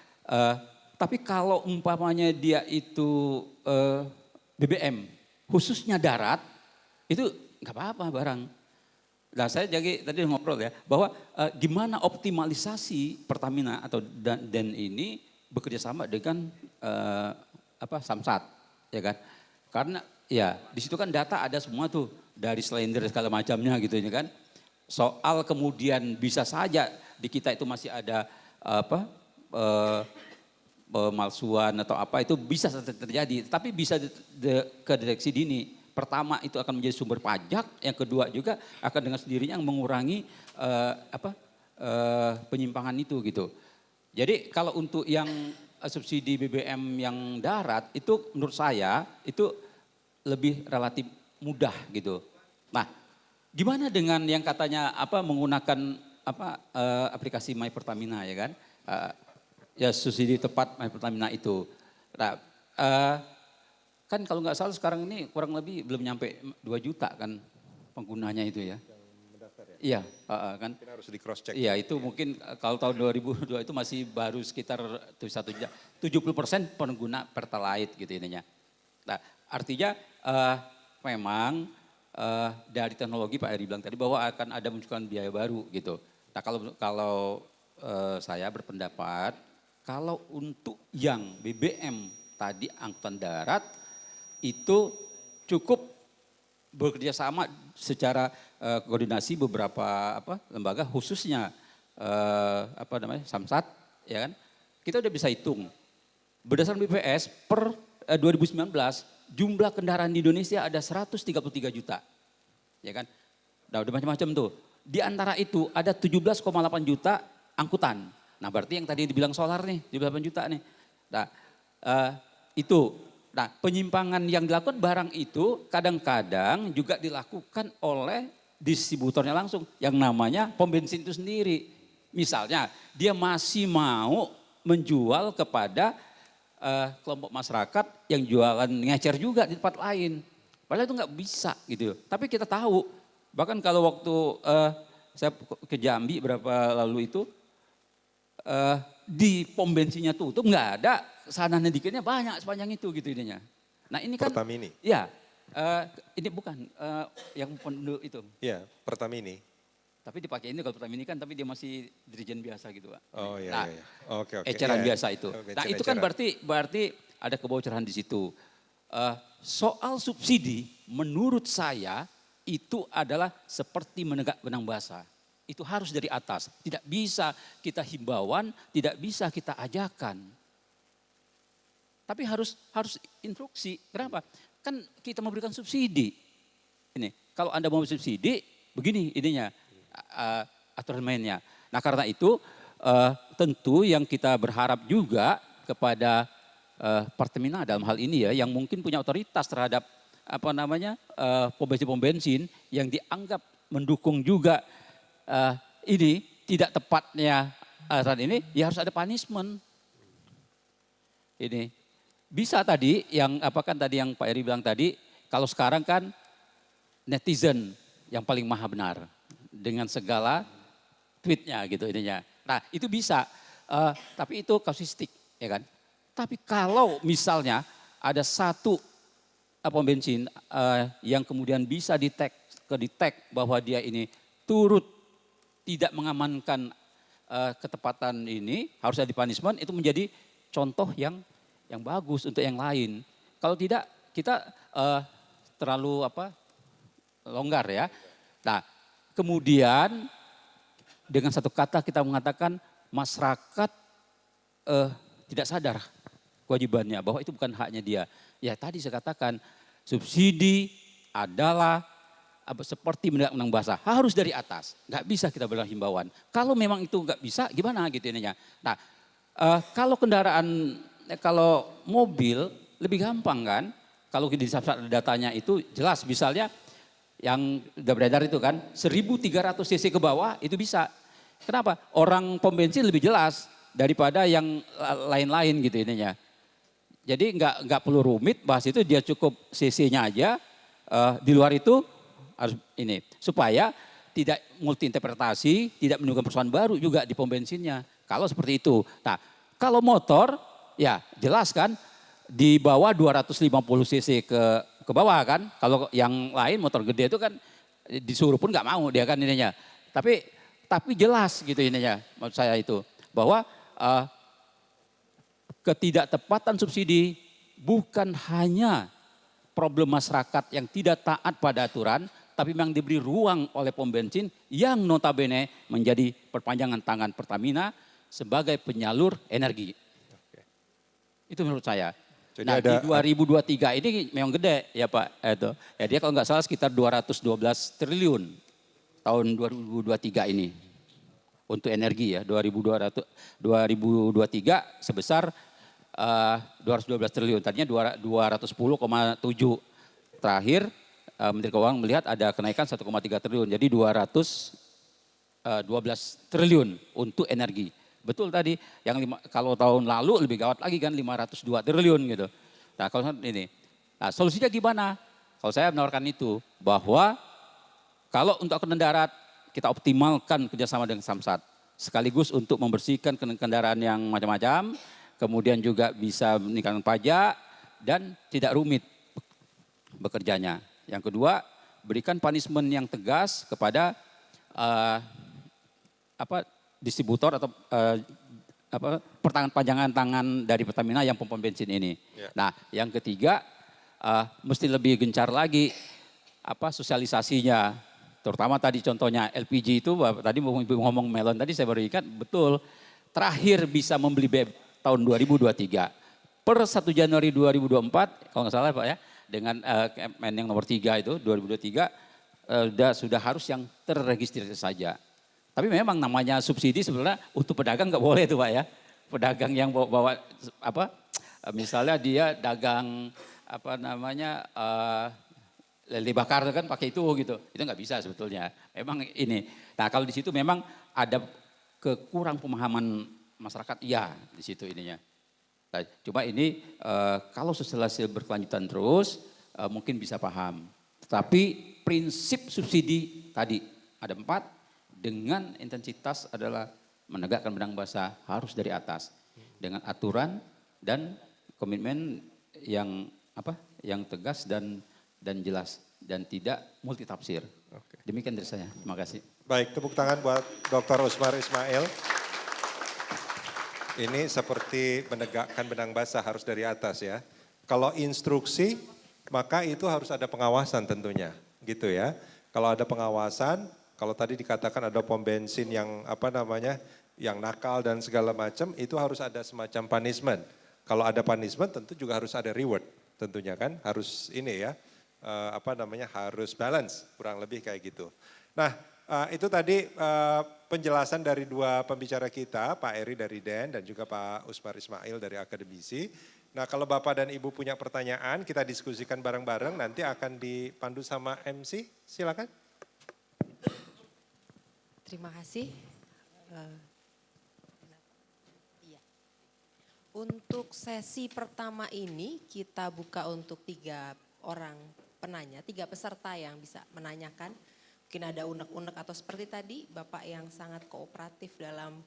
Tapi kalau umpamanya dia itu BBM, khususnya darat, itu nggak apa-apa barang. Nah saya jadi tadi ngobrol ya, bahwa gimana optimalisasi Pertamina atau DEN ini bekerja sama dengan Samsat, ya kan? Karena ya di situ kan data ada semua tuh dari slender segala macamnya gitu ya kan. Soal kemudian bisa saja di kita itu masih ada pemalsuan atau apa itu bisa terjadi, tapi bisa ke deteksi dini. Pertama itu akan menjadi sumber pajak, yang kedua juga akan dengan sendirinya mengurangi penyimpangan itu gitu. Jadi kalau untuk yang subsidi BBM yang darat itu menurut saya itu lebih relatif mudah gitu. Nah, gimana dengan yang katanya menggunakan aplikasi My Pertamina ya kan? Ya subsidi tepat My Pertamina itu. Nah, kan kalau nggak salah sekarang ini kurang lebih belum nyampe 2 juta kan penggunanya itu ya. Iya, kan. Mungkin harus di cross check. Iya, itu mungkin kalau tahun 2002 itu masih baru sekitar 70% pengguna Pertalite gitu ininya. Nah, artinya memang dari teknologi Pak Eri bilang tadi bahwa akan ada munculkan biaya baru gitu. Nah, kalau saya berpendapat kalau untuk yang BBM tadi angkutan darat itu cukup bekerja sama secara koordinasi beberapa lembaga khususnya Samsat ya kan. Kita udah bisa hitung berdasarkan BPS per 2019 jumlah kendaraan di Indonesia ada 133 juta. Ya kan? Nah, udah macam-macam tuh. Di antara itu ada 17,8 juta angkutan. Nah, berarti yang tadi dibilang solar nih, 78 juta nih. Nah, itu. Nah, penyimpangan yang dilakukan barang itu kadang-kadang juga dilakukan oleh distributornya langsung yang namanya pom bensin itu sendiri. Misalnya dia masih mau menjual kepada kelompok masyarakat yang jualan ngecer juga di tempat lain. Padahal itu nggak bisa gitu. Tapi kita tahu, bahkan kalau waktu saya ke Jambi berapa lalu itu, di pom bensinnya tutup nggak ada, sana dikitnya banyak sepanjang itu gitu ininya. Nah ini kan, Pertamini. ya ini bukan yang penduduk itu. Iya, Pertamini. Tapi dipakai ini kalau Pertamini kan, tapi dia masih dirijen biasa gitu Pak. Oh iya, Nah, iya. Oke. eceran Iya, biasa itu. Nah itu kan berarti ada kebocoran di situ. Soal subsidi menurut saya itu adalah seperti menegak benang basah. itu harus dari atas. Tidak bisa kita himbauan, tidak bisa kita ajakan. Tapi harus instruksi. Kenapa? Kan kita memberikan subsidi. Ini, kalau Anda mau subsidi, begini ininya, aturan mainnya. Nah karena itu tentu yang kita berharap juga kepada Pertamina dalam hal ini ya, yang mungkin punya otoritas terhadap pom bensin yang dianggap mendukung juga ini tidak tepatnya saat ini, ya harus ada punishment. Ini bisa tadi yang tadi yang Pak Eri bilang tadi, kalau sekarang kan netizen yang paling maha benar dengan segala tweetnya gitu ininya. Nah itu bisa, tapi itu kausistik ya kan. Tapi kalau misalnya ada satu pom bensin yang kemudian bisa detect bahwa dia ini turut tidak mengamankan ketepatan ini, harus ada punishment, itu menjadi contoh yang bagus untuk yang lain. Kalau tidak kita terlalu longgar ya. Nah kemudian dengan satu kata kita mengatakan masyarakat tidak sadar kewajibannya bahwa itu bukan haknya dia. Ya tadi saya katakan subsidi adalah seperti menang basah, harus dari atas. Nggak bisa kita berikan himbauan. Kalau memang itu nggak bisa gimana gitu ininya. Nah kalau kalau mobil lebih gampang kan. Kalau di datanya itu jelas misalnya yang udah beredar itu kan 1.300 cc ke bawah itu bisa. Kenapa? Orang pom bensin lebih jelas daripada yang lain-lain gitu ininya. Jadi nggak perlu rumit bahas itu, dia cukup cc-nya aja. Di luar itu harus ini supaya tidak multi interpretasi, tidak menimbulkan persoalan baru juga di pom bensinnya. Kalau seperti itu. Nah, kalau motor ya jelas kan di bawah 250 cc ke bawah kan. Kalau yang lain motor gede itu kan disuruh pun nggak mau dia kan ininya. Tapi jelas gitu ininya maksud saya itu bahwa ketidaktepatan subsidi bukan hanya problem masyarakat yang tidak taat pada aturan, tapi memang diberi ruang oleh pom bensin yang notabene menjadi perpanjangan tangan Pertamina sebagai penyalur energi. Oke. Itu menurut saya. Jadi nah di 2023 ini memang gede ya Pak. Ya dia kalau nggak salah sekitar 212 triliun tahun 2023 ini. Untuk energi ya 2023 sebesar 212 triliun. Tadinya 210,7. Terakhir Menteri Keuangan melihat ada kenaikan 1,3 triliun. Jadi 212 triliun untuk energi. Betul tadi, kalau tahun lalu lebih gawat lagi kan 502 triliun gitu. Nah kalau ini, nah solusinya gimana? Kalau saya menawarkan itu, bahwa kalau untuk angkutan darat kita optimalkan kerjasama dengan Samsat. Sekaligus untuk membersihkan kendaraan yang macam-macam, kemudian juga bisa meningkatkan pajak dan tidak rumit bekerjanya. Yang kedua, berikan punishment yang tegas kepada distributor atau perpanjangan tangan dari Pertamina yang pom bensin ini. Ya. Nah, yang ketiga mesti lebih gencar lagi sosialisasinya. Terutama tadi contohnya LPG itu, tadi ngomong melon tadi saya baru ingat, betul. Terakhir bisa membeli tahun 2023. Per 1 Januari 2024, kalau nggak salah Pak ya, dengan yang nomor 3 itu 2023 sudah harus yang terregistrasi saja. Tapi memang namanya subsidi sebenarnya untuk pedagang nggak boleh itu Pak ya. Pedagang yang bawa misalnya dia dagang lele bakar kan pakai itu gitu. Itu nggak bisa sebetulnya. Memang ini. Nah kalau di situ memang ada kekurang pemahaman masyarakat, iya di situ ininya. Nah, cuma ini kalau sosialisasi berkelanjutan terus mungkin bisa paham. Tapi prinsip subsidi tadi ada 4. Dengan intensitas adalah menegakkan benang basah harus dari atas dengan aturan dan komitmen yang tegas dan jelas dan tidak multitafsir. Oke. Demikian dari saya. Terima kasih. Baik, tepuk tangan buat Dr. Usmar Ismail. Ini seperti menegakkan benang basah harus dari atas ya. Kalau instruksi maka itu harus ada pengawasan tentunya, gitu ya. Kalau ada pengawasan Kalau tadi dikatakan ada pom bensin yang apa namanya, yang nakal dan segala macam, itu harus ada semacam punishment. Kalau ada punishment tentu juga harus ada reward tentunya kan, harus ini ya, apa namanya, harus balance, kurang lebih kayak gitu. Nah itu tadi penjelasan dari dua pembicara kita, Pak Eri dari DEN dan juga Pak Usmar Ismail dari akademisi. Nah kalau Bapak dan Ibu punya pertanyaan, kita diskusikan bareng-bareng, nanti akan dipandu sama MC, silakan. Terima kasih. Iya. Untuk sesi pertama ini kita buka untuk 3 orang penanya, 3 peserta yang bisa menanyakan. Mungkin ada unek-unek atau seperti tadi Bapak yang sangat kooperatif dalam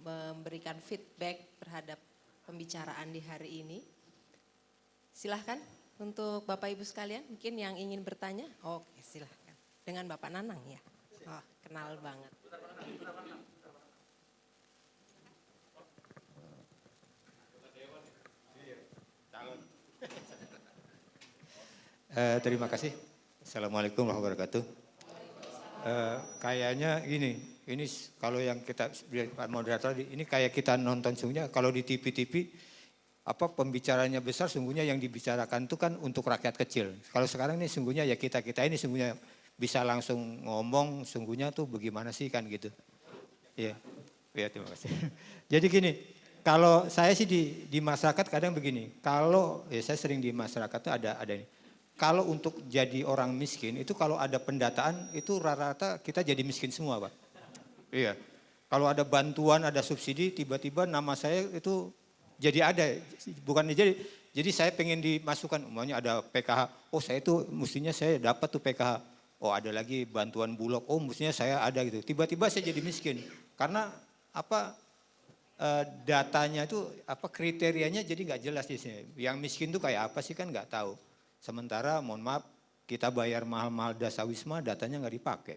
memberikan feedback terhadap pembicaraan di hari ini. Silahkan untuk Bapak Ibu sekalian, mungkin yang ingin bertanya. Oke, silahkan. Dengan Bapak Nanang ya. Oh, kenal banget. Terima kasih. Assalamualaikum warahmatullahi wabarakatuh. Kayaknya ini kalau yang kita Pak moderator ini kayak kita nonton sungguhnya kalau di TV-TV apa pembicaranya besar sungguhnya yang dibicarakan itu kan untuk rakyat kecil. Kalau sekarang ini sungguhnya ya kita ini sungguhnya bisa langsung ngomong sungguhnya tuh bagaimana sih kan gitu. Iya, ya terima kasih. Jadi gini, kalau saya sih di masyarakat kadang begini, kalau ya saya sering di masyarakat tuh ada ini. Kalau untuk jadi orang miskin itu kalau ada pendataan itu rata-rata kita jadi miskin semua Pak. Iya. Kalau ada bantuan, ada subsidi, tiba-tiba nama saya itu jadi ada. Bukan jadi saya pengen dimasukkan, umumnya ada PKH. Oh saya itu mestinya saya dapat tuh PKH. Oh ada lagi bantuan Bulog, oh mestinya saya ada gitu. Tiba-tiba saya jadi miskin. Karena apa datanya itu apa kriterianya jadi nggak jelas di sini. Yang miskin tuh kayak apa sih kan nggak tahu. Sementara mohon maaf kita bayar mahal-mahal Dasawisma datanya nggak dipakai.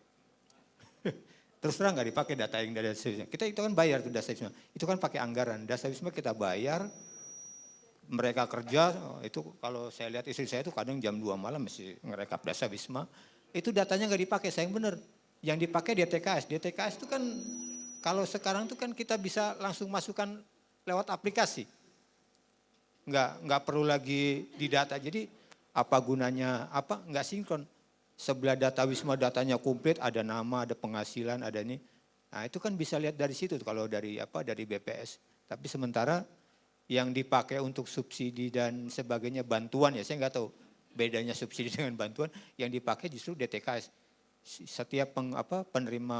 Terus terang nggak dipakai data yang dari Dasawisma. Kita itu kan bayar tuh Dasawisma. Itu kan pakai anggaran. Dasawisma kita bayar, mereka kerja, itu kalau saya lihat istri saya itu kadang jam 2 malam masih ngerekap Dasawisma. Itu datanya nggak dipakai, sayang bener. Yang dipakai DTKS. DTKS itu kan kalau sekarang itu kan kita bisa langsung masukkan lewat aplikasi. Nggak perlu lagi didata. Jadi apa gunanya, apa nggak sinkron. Sebelah data Wisma datanya komplit, ada nama, ada penghasilan, ada ini. Nah itu kan bisa lihat dari situ kalau dari BPS. Tapi sementara yang dipakai untuk subsidi dan sebagainya bantuan ya saya nggak tahu bedanya subsidi dengan bantuan yang dipakai justru DTKS. Setiap penerima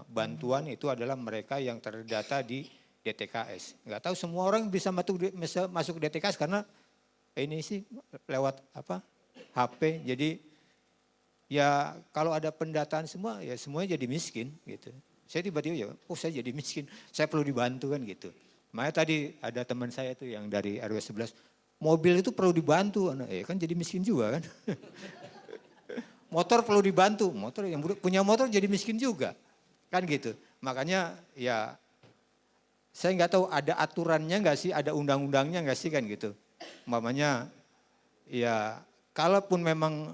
bantuan itu adalah mereka yang terdata di DTKS. Nggak tahu semua orang bisa masuk DTKS karena ini sih lewat HP. Jadi ya kalau ada pendataan semua ya semuanya jadi miskin gitu. Saya tiba-tiba ya, saya jadi miskin, saya perlu dibantu kan gitu. Makanya tadi ada teman saya tuh yang dari RW 11, mobil itu perlu dibantu, ya kan jadi miskin juga kan. Motor perlu dibantu, motor yang punya motor jadi miskin juga, kan gitu. Makanya ya saya nggak tahu ada aturannya nggak sih, ada undang-undangnya nggak sih kan gitu. Umpamanya ya kalaupun memang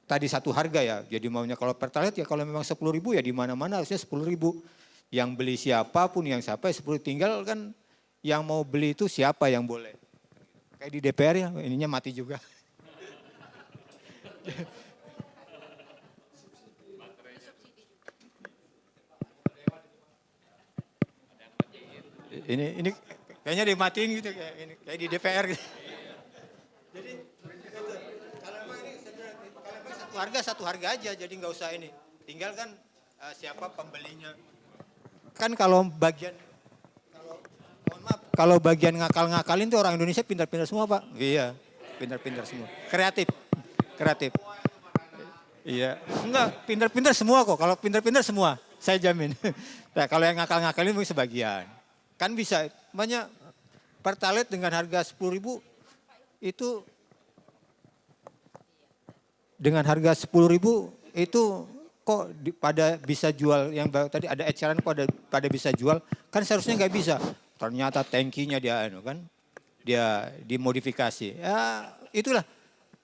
tadi satu harga ya, jadi maunya kalau Pertalite ya kalau memang 10.000 ya di mana-mana harusnya 10.000. Yang beli siapapun yang siapa ya 10, tinggal kan yang mau beli itu siapa yang boleh. Kayak di DPR ya ininya mati juga. Ini kayaknya dimatiin gitu kayak di DPR gitu. Jadi kalau memang ini satu harga aja jadi nggak usah ini. Tinggal kan siapa pembelinya. Kan kalau bagian kalau bagian ngakal-ngakalin tuh orang Indonesia pintar-pintar semua Pak. Iya, pintar-pintar semua. Kreatif. Iya, enggak pintar-pintar semua kok. Kalau pintar-pintar semua, saya jamin. Nah kalau yang ngakal-ngakalin mungkin sebagian. Kan bisa, banyak Pertalite dengan harga 10.000 itu dengan harga 10.000 itu kok pada bisa jual yang tadi ada eceran kok pada bisa jual kan seharusnya nggak bisa. Ternyata tangkinya dia kan dia dimodifikasi. Ya itulah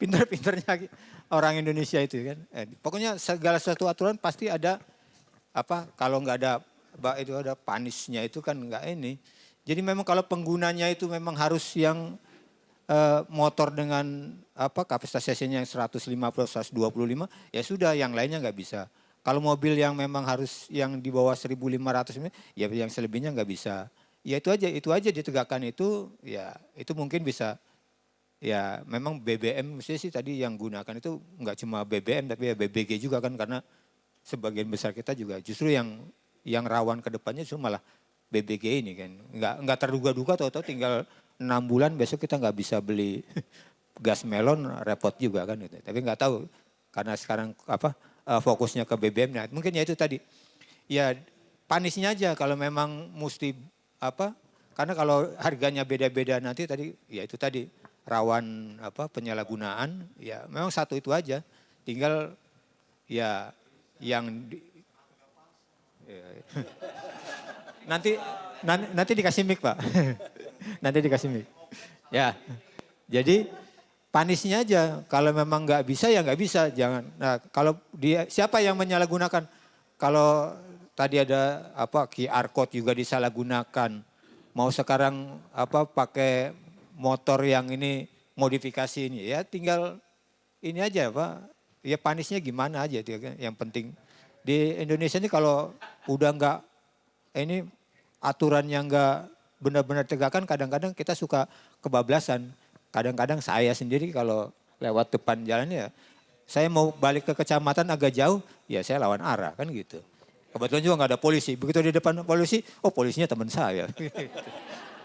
pinter-pinternya orang Indonesia itu kan. Pokoknya segala sesuatu aturan pasti ada kalau nggak ada itu ada panisnya itu kan nggak ini. Jadi memang kalau penggunanya itu memang harus yang motor dengan kapasitas cc-nya yang 150 125 ya sudah, yang lainnya nggak bisa. Kalau mobil yang memang harus yang di bawah 1.500 ya yang selebihnya nggak bisa. Ya itu aja ditegakkan itu, ya itu mungkin bisa. Ya memang BBM mestinya sih tadi yang gunakan itu nggak cuma BBM tapi ya BBG juga kan, karena sebagian besar kita juga justru yang rawan ke depannya cuma malah BBG ini kan. Nggak terduga-duga tahu-tahu tinggal 6 bulan besok kita nggak bisa beli gas melon, repot juga kan gitu. Tapi nggak tahu karena sekarang fokusnya ke BBM. Nah, mungkin ya itu tadi. Ya panisnya aja kalau memang mesti karena kalau harganya beda-beda nanti tadi ya itu tadi rawan penyalahgunaan, ya memang satu itu aja. Tinggal ya yang nanti dikasih mic, Pak. Nanti dikasih mic. Ya. Jadi panisnya aja, kalau memang nggak bisa ya nggak bisa, jangan. Nah, kalau dia siapa yang menyalahgunakan? Kalau tadi ada QR code juga disalahgunakan. Mau sekarang pakai motor yang ini modifikasi ini, ya tinggal ini aja Pak. Ya panisnya gimana aja dia kan. Yang penting di Indonesia ini kalau udah nggak ini aturan yang nggak benar-benar tegakkan, kadang-kadang kita suka kebablasan. Kadang-kadang saya sendiri kalau lewat depan jalan ya, saya mau balik ke kecamatan agak jauh, ya saya lawan arah kan gitu. Kebetulan juga nggak ada polisi. Begitu di depan polisi, oh polisinya teman saya.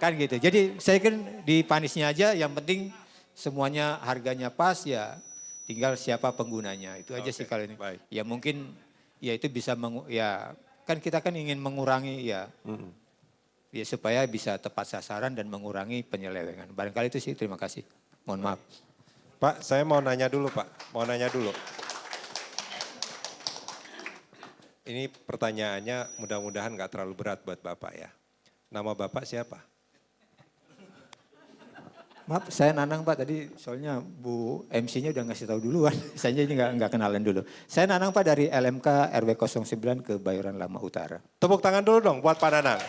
Kan gitu. Jadi saya kan di panisnya aja, yang penting semuanya harganya pas, ya tinggal siapa penggunanya. Itu aja sih kalau ini. Baik. Ya mungkin ya itu bisa kan kita kan ingin mengurangi ya. Ya supaya bisa tepat sasaran dan mengurangi penyelewengan. Barangkali itu sih, terima kasih. Mohon maaf. Pak, saya mau nanya dulu Pak, mau nanya dulu. Ini pertanyaannya mudah-mudahan nggak terlalu berat buat Bapak ya. Nama Bapak siapa? Maaf, saya Nanang Pak, tadi soalnya Bu MC-nya udah ngasih tahu duluan. Saya ini nggak kenalan dulu. Saya Nanang Pak dari LMK RW 09 Kebayoran Lama Utara. Tepuk tangan dulu dong buat Pak Nanang.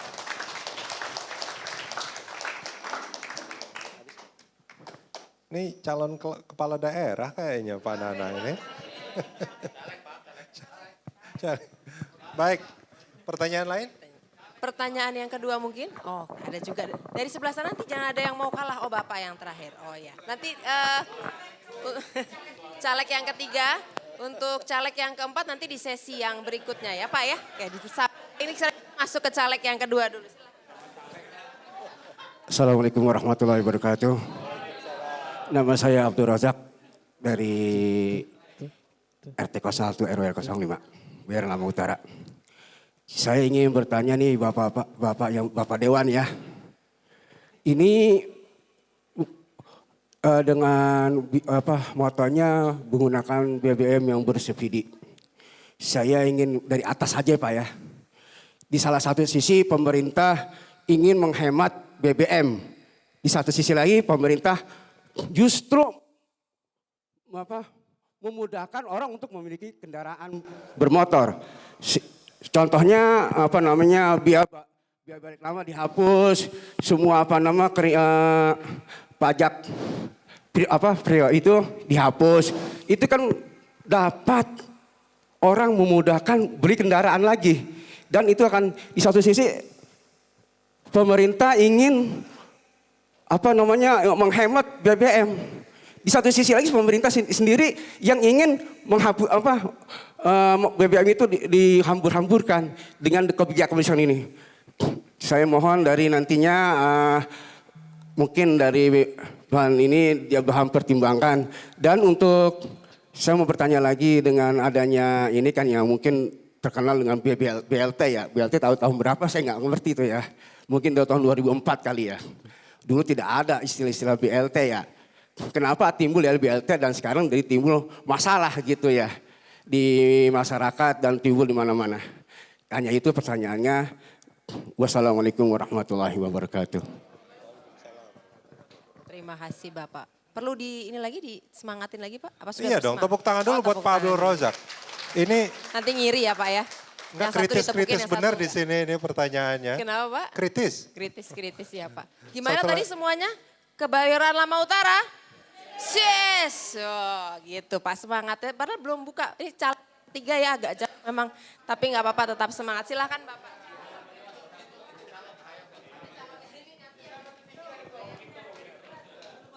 Ini calon kepala daerah kayaknya Pak Nanang ini. Baik, pertanyaan lain? Pertanyaan yang kedua mungkin, ada juga dari sebelah sana, nanti jangan ada yang mau kalah, Bapak yang terakhir, ya. Nanti caleg yang ketiga, untuk caleg yang keempat nanti di sesi yang berikutnya ya Pak ya. Oke, ini saya masuk ke caleg yang kedua dulu. Assalamualaikum warahmatullahi wabarakatuh. Nama saya Abdul Razak dari RT 01 RW 05, Kebayoran Lama Utara. Saya ingin bertanya nih Bapak Dewan ya. Ini dengan motonya menggunakan BBM yang bersubsidi. Saya ingin dari atas saja Pak ya. Di salah satu sisi pemerintah ingin menghemat BBM. Di satu sisi lagi pemerintah justru memudahkan orang untuk memiliki kendaraan bermotor. Contohnya biaya balik lama dihapus, semua pajak itu dihapus. Itu kan dapat orang memudahkan beli kendaraan lagi. Dan itu akan di satu sisi pemerintah ingin menghemat BBM. Di satu sisi lagi pemerintah sendiri yang ingin menghapus BBM itu dihambur-hamburkan dengan kebijakan ini. Saya mohon dari nantinya mungkin dari bahan ini dia bahan pertimbangkan. Dan untuk saya mau bertanya lagi dengan adanya ini kan yang mungkin terkenal dengan BLT ya. BLT tahun berapa saya nggak ngerti itu ya. Mungkin dari tahun 2004 kali ya. Dulu tidak ada istilah-istilah BLT ya. Kenapa timbul ya BLT dan sekarang jadi timbul masalah gitu ya di masyarakat dan timbul di mana-mana. Hanya itu pertanyaannya. Wassalamualaikum warahmatullahi wabarakatuh. Terima kasih Bapak. Perlu ini lagi disemangatin lagi Pak? Apa sudah Iya dong, bersemangat? tepuk tangan dulu Oh, buat tepuk Pak Abdul tangan. Rozak. Ini Nanti ngiri ya Pak ya? nggak Yang satu ditepukin, kritis-kritis yang benar satu di enggak. sini ini pertanyaannya. Kenapa Pak? Kritis. Kritis ya Pak. Gimana Satu tadi semuanya? Kebayoran Lama Utara? Yes! Oh, gitu Pak semangatnya. Padahal belum buka. Ini caleg 3 ya agak jauh memang. Tapi nggak apa-apa tetap semangat. Silakan Bapak.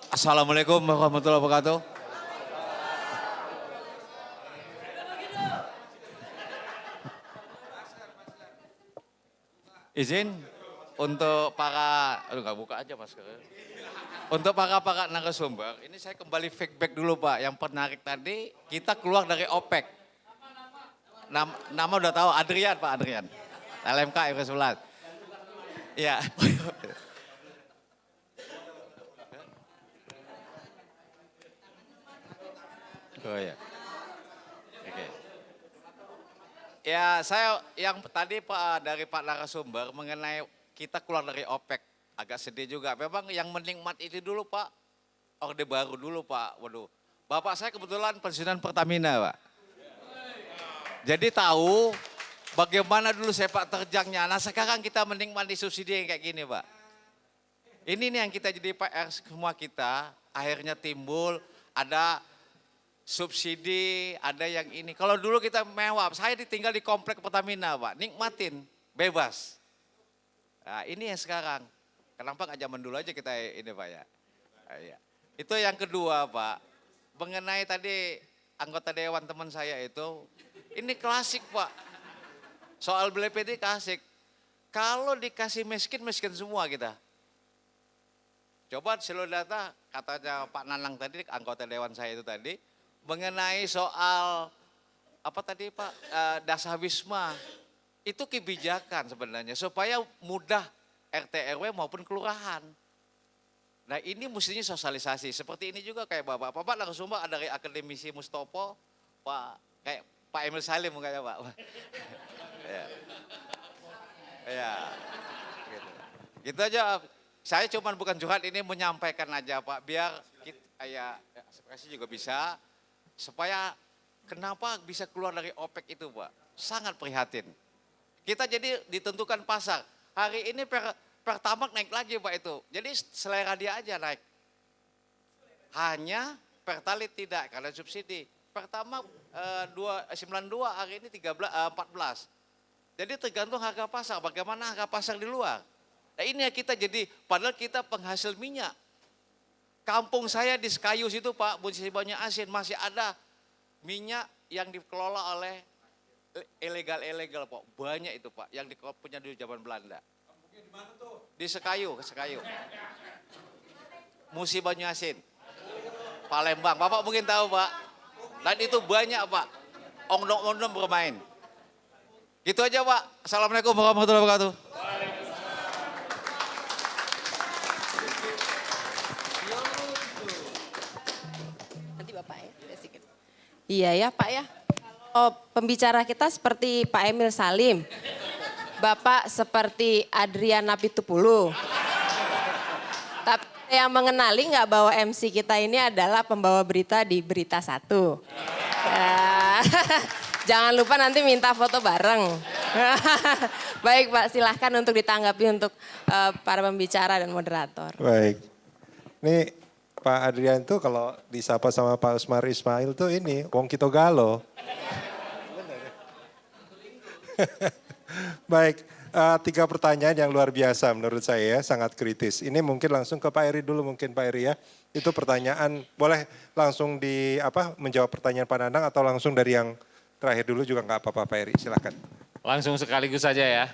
Assalamualaikum warahmatullahi wabarakatuh. Izin untuk para, aduh nggak buka aja mas. Untuk para narasumber, ini saya kembali feedback dulu Pak. Yang penarik tadi kita keluar dari OPEC. Nama udah tahu, Adrian Pak Adrian. LMK Irasulat. Iya. Oh ya. Oke. Ya saya yang tadi Pak dari Pak narasumber mengenai kita keluar dari OPEC agak sedih juga. Memang yang menikmat itu dulu Pak, Orde Baru dulu Pak. Waduh, bapak saya kebetulan pensiunan Pertamina Pak. Jadi tahu bagaimana dulu sepak terjangnya. Nah sekarang kita menikmati subsidi yang kayak gini Pak. Ini nih yang kita jadi PR semua kita. Akhirnya timbul ada subsidi, ada yang ini. Kalau dulu kita mewah, saya ditinggal di komplek Pertamina Pak, nikmatin, bebas. Nah ini yang sekarang, kenapa nggak zaman dulu aja kita ini Pak ya. Iya. Itu yang kedua Pak, mengenai tadi anggota dewan teman saya itu, ini klasik Pak. Soal BPD klasik, kalau dikasih miskin, miskin semua kita. Coba silo data, katanya Pak Nanang tadi, anggota dewan saya itu tadi, mengenai soal apa tadi Pak Dasawisma itu kebijakan sebenarnya supaya mudah RT RW maupun kelurahan. Nah ini mestinya sosialisasi seperti ini juga kayak bapak narasumber ada dari akademisi Mustopo, kayak Pak Emil Salim mukanya Pak. Ya, ya, gitu aja. Saya cuman bukan curhat ini menyampaikan aja Pak biar kita ya ekspresi juga bisa. Supaya kenapa bisa keluar dari OPEC itu Pak, sangat prihatin. Kita jadi ditentukan pasar, hari ini Pertamax naik lagi Pak itu, jadi selera dia aja naik. Hanya Pertalite tidak karena subsidi. Pertamax 92 hari ini 14. Jadi tergantung harga pasar, bagaimana harga pasar di luar. Nah ini ya kita jadi, padahal kita penghasil minyak. Kampung saya di Sekayus itu Pak, Municipalnya Asin masih ada minyak yang dikelola oleh ilegal Pak. Banyak itu Pak, yang punya di zaman Belanda. Di Sekayu. Municipalnya Asin. Palembang, Bapak mungkin tahu Pak. Dan itu banyak Pak, ongdom-ongdom bermain. Gitu aja Pak. Assalamualaikum warahmatullahi wabarakatuh. Iya ya Pak ya. Oh, pembicara kita seperti Pak Emil Salim. Bapak seperti Adrian Napitupulu. Tapi yang mengenali nggak bahwa MC kita ini adalah pembawa berita di Berita 1. Ya. Jangan lupa nanti minta foto bareng. Baik Pak, silahkan untuk ditanggapi untuk para pembicara dan moderator. Baik. Nih Pak Adrian tuh kalau disapa sama Pak Usmar Ismail tuh ini Wong Kito Galo. Baik, 3 pertanyaan yang luar biasa menurut saya ya, sangat kritis. Ini mungkin langsung ke Pak Eri dulu mungkin Pak Eri ya. Itu pertanyaan, boleh langsung menjawab pertanyaan Pak Nanang atau langsung dari yang terakhir dulu juga nggak apa-apa Pak Eri, silakan. Langsung sekaligus saja ya.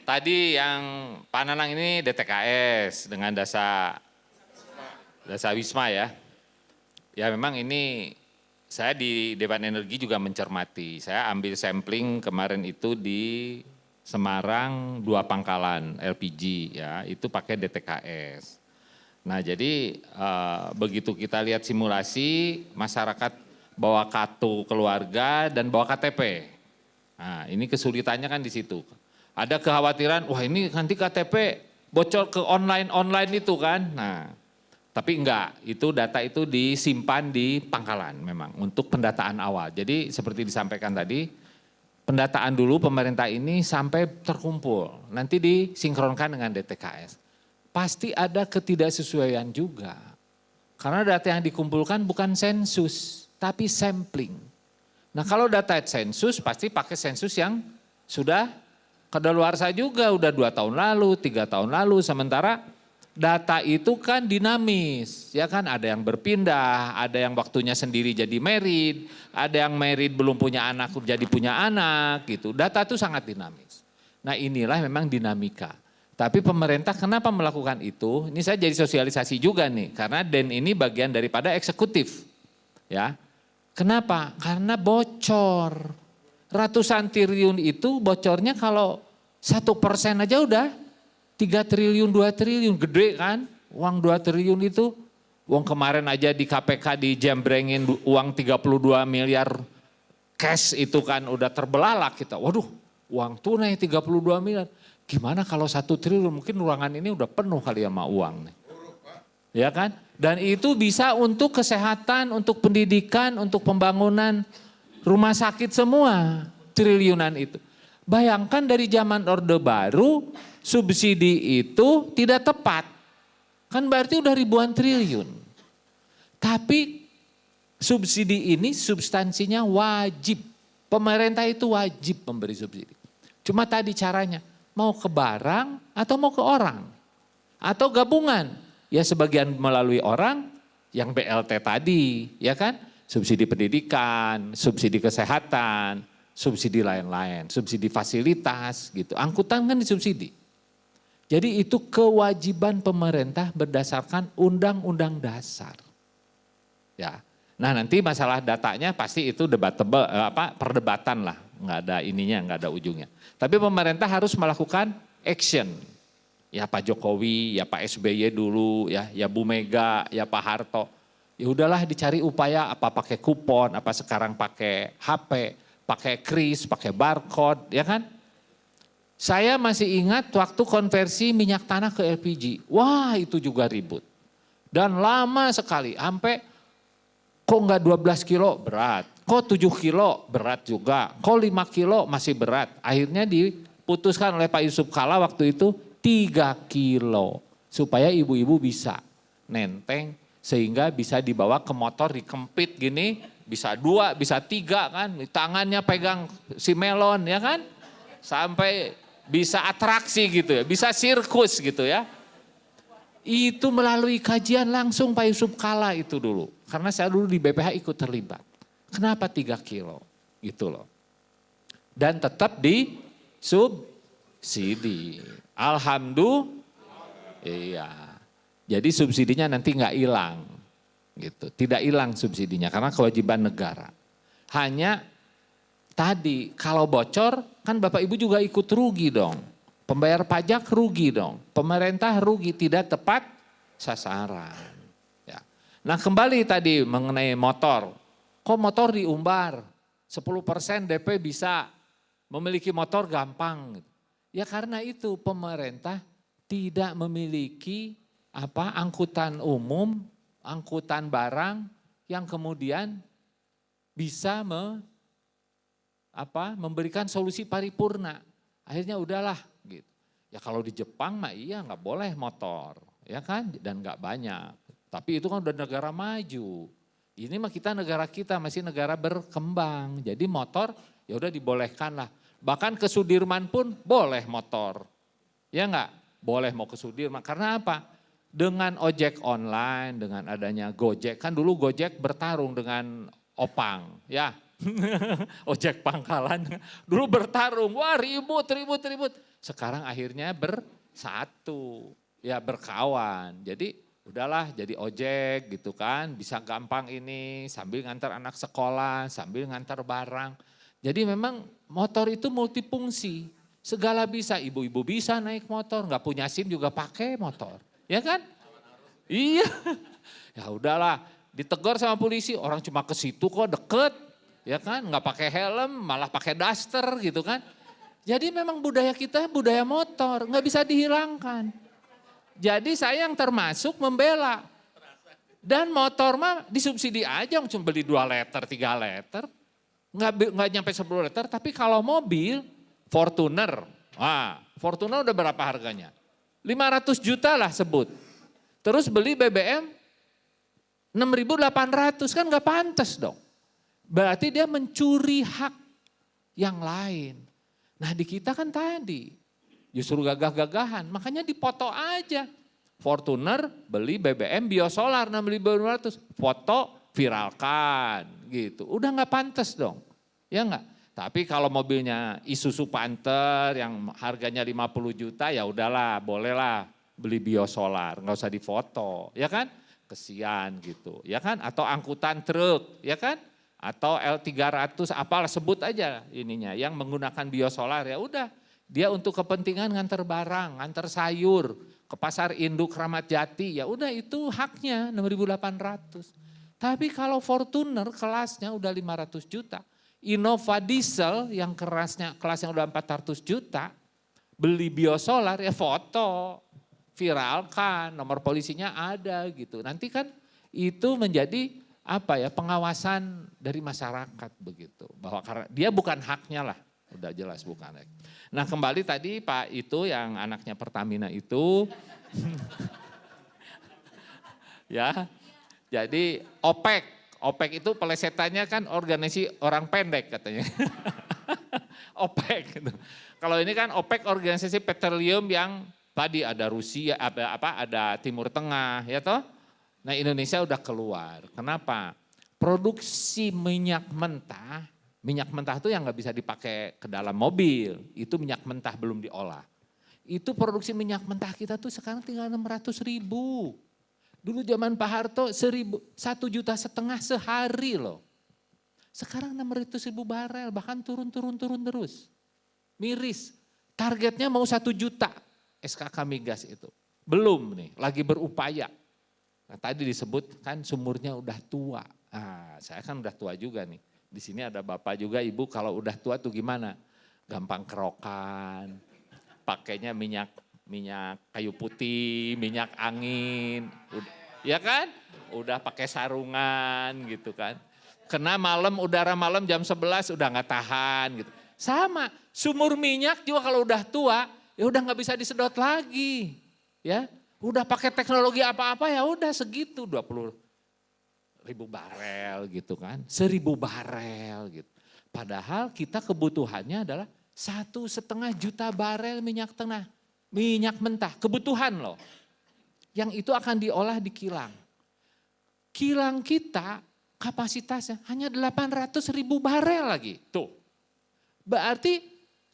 Tadi yang Pak Nanang ini DTKS dengan Dasawisma ya. Ya memang ini saya di Dewan Energi juga mencermati. Saya ambil sampling kemarin itu di Semarang 2 pangkalan LPG ya, itu pakai DTKS. Nah jadi begitu kita lihat simulasi masyarakat bawa kartu keluarga dan bawa KTP. Nah ini kesulitannya kan di situ. Ada kekhawatiran, wah ini nanti KTP bocor ke online itu kan. Nah Tapi enggak, itu data itu disimpan di pangkalan memang untuk pendataan awal. Jadi seperti disampaikan tadi, pendataan dulu pemerintah ini sampai terkumpul, nanti disinkronkan dengan DTKS. Pasti ada ketidaksesuaian juga. Karena data yang dikumpulkan bukan sensus, tapi sampling. Nah kalau data sensus pasti pakai sensus yang sudah kadaluarsa juga, udah 2 tahun lalu, 3 tahun lalu, sementara data itu kan dinamis, ya kan ada yang berpindah, ada yang waktunya sendiri jadi married, ada yang married belum punya anak jadi punya anak gitu. Data itu sangat dinamis. Nah inilah memang dinamika. Tapi pemerintah kenapa melakukan itu? Ini saya jadi sosialisasi juga nih, karena DEN ini bagian daripada eksekutif. Ya, kenapa? Karena bocor. Ratusan triliun itu bocornya kalau 1% aja udah 3 triliun, 2 triliun, gede kan? Uang 2 triliun itu, uang kemarin aja di KPK dijembrengin uang 32 miliar cash itu kan udah terbelalak kita. Waduh, uang tunai 32 miliar. Gimana kalau 1 triliun, mungkin ruangan ini udah penuh kali sama uang nih. Ya kan? Dan itu bisa untuk kesehatan, untuk pendidikan, untuk pembangunan rumah sakit semua, triliunan itu. Bayangkan dari zaman Orde Baru, subsidi itu tidak tepat. Kan berarti udah ribuan triliun. Tapi subsidi ini substansinya wajib. Pemerintah itu wajib memberi subsidi. Cuma tadi caranya, mau ke barang atau mau ke orang? Atau gabungan? Ya sebagian melalui orang, yang BLT tadi, ya kan? Subsidi pendidikan, subsidi kesehatan, subsidi lain-lain, subsidi fasilitas gitu. Angkutan kan disubsidi. Jadi itu kewajiban pemerintah berdasarkan undang-undang dasar. Ya. Nah nanti masalah datanya pasti itu debatable, perdebatan lah, nggak ada ininya, nggak ada ujungnya. Tapi pemerintah harus melakukan action. Ya Pak Jokowi, ya Pak SBY dulu, ya Bu Mega, ya Pak Harto. Ya udahlah dicari upaya apa pakai kupon, apa sekarang pakai HP, pakai kris, pakai barcode, ya kan? Saya masih ingat waktu konversi minyak tanah ke LPG. Wah itu juga ribut. Dan lama sekali, sampai kok enggak 12 kilo berat, kok 7 kilo berat juga, kok 5 kilo masih berat. Akhirnya diputuskan oleh Pak Yusuf Kalla waktu itu 3 kilo. Supaya ibu-ibu bisa nenteng sehingga bisa dibawa ke motor dikempit gini, bisa 2, bisa 3 kan, tangannya pegang si melon ya kan. Sampai bisa atraksi gitu ya, bisa sirkus gitu ya. Itu melalui kajian langsung Pak Yusuf Kalla itu dulu. Karena saya dulu di BPH ikut terlibat. Kenapa 3 kilo gitu loh. Dan tetap di subsidi. Alhamdulillah. Iya. Jadi subsidinya nanti nggak hilang. Gitu. Tidak hilang subsidinya karena kewajiban negara. Hanya tadi kalau bocor kan Bapak Ibu juga ikut rugi dong. Pembayar pajak rugi dong. Pemerintah rugi tidak tepat sasaran. Ya. Nah kembali tadi mengenai motor. Kok motor diumbar? 10% DP bisa memiliki motor gampang. Ya karena itu pemerintah tidak memiliki angkutan umum, angkutan barang yang kemudian bisa memberikan solusi paripurna. Akhirnya udahlah gitu. Ya kalau di Jepang mah iya nggak boleh motor, ya kan? Dan nggak banyak. Tapi itu kan udah negara maju. Ini mah negara kita masih negara berkembang. Jadi motor ya udah dibolehkan lah. Bahkan ke Sudirman pun boleh motor. Ya enggak? Boleh mau ke Sudirman. Karena apa? Dengan ojek online, dengan adanya Gojek. Kan dulu Gojek bertarung dengan Opang. Ya, ojek pangkalan. Dulu bertarung, wah ribut. Sekarang akhirnya bersatu. Ya berkawan. Jadi udahlah jadi ojek gitu kan. Bisa gampang ini sambil ngantar anak sekolah, sambil ngantar barang. Jadi memang motor itu multifungsi. Segala bisa, ibu-ibu bisa naik motor, nggak punya SIM juga pakai motor. Ya kan? Iya. Ya udahlah, ditegur sama polisi, orang cuma ke situ kok deket. Ya kan? Nggak pakai helm, malah pakai daster gitu kan. Jadi memang budaya kita budaya motor, nggak bisa dihilangkan. Jadi saya yang termasuk membela. Dan motor mah disubsidi aja, cuma beli 2 liter, 3 liter. Nggak nyampe 10 liter, tapi kalau mobil, Fortuner. Fortuner udah berapa harganya? 500 juta lah sebut. Terus beli BBM 6.800, kan nggak pantas dong. Berarti dia mencuri hak yang lain. Nah di kita kan tadi, justru gagah-gagahan, makanya dipoto aja. Fortuner beli BBM biosolar 6.500, foto viralkan gitu. Udah nggak pantas dong, ya nggak? Tapi kalau mobilnya Isuzu Panther yang harganya 50 juta ya udahlah, bolehlah beli biosolar, nggak usah difoto, ya kan? Kesian gitu, ya kan? Atau angkutan truk, ya kan? Atau L300 apalah sebut aja ininya yang menggunakan biosolar, ya udah. Dia untuk kepentingan nganter barang, nganter sayur ke pasar induk Kramat Jati, ya udah itu haknya 6.800. Tapi kalau Fortuner kelasnya udah 500 juta, Innova diesel yang kelasnya udah 400 juta, beli biosolar ya foto, viralkan, nomor polisinya ada gitu. Nanti kan itu menjadi apa ya, pengawasan dari masyarakat begitu. Bahwa karena dia bukan haknya lah. Udah jelas bukan. Nah kembali tadi Pak itu yang anaknya Pertamina itu. Ya, jadi OPEC itu pelesetannya kan organisasi orang pendek katanya. OPEC gitu. Kalau ini kan OPEC organisasi petroleum yang tadi ada Rusia, ada Timur Tengah ya toh. Nah Indonesia udah keluar. Kenapa? Produksi minyak mentah itu yang nggak bisa dipakai ke dalam mobil, itu minyak mentah belum diolah. Itu produksi minyak mentah kita tuh sekarang tinggal 600.000. Dulu zaman Pak Harto 1,5 juta sehari loh. Sekarang 600.000 barel, bahkan turun terus. Miris, targetnya mau 1 juta SKK migas itu. Belum nih, lagi berupaya. Nah, tadi disebut kan sumurnya udah tua. Saya kan udah tua juga nih. Di sini ada bapak juga, ibu kalau udah tua tuh gimana? Gampang kerokan, pakainya minyak kayu putih, minyak angin, ya kan? Udah pakai sarungan gitu kan. Kena udara malam jam 11 udah nggak tahan gitu. Sama, sumur minyak juga kalau udah tua, ya udah nggak bisa disedot lagi, ya. Udah pakai teknologi apa-apa ya udah segitu 20.000 barel gitu kan, 1.000 barel gitu. Padahal kita kebutuhannya adalah 1,5 juta barel minyak mentah, kebutuhan loh. Yang itu akan diolah di kilang. Kilang kita kapasitasnya hanya 800.000 barel lagi. Tuh, berarti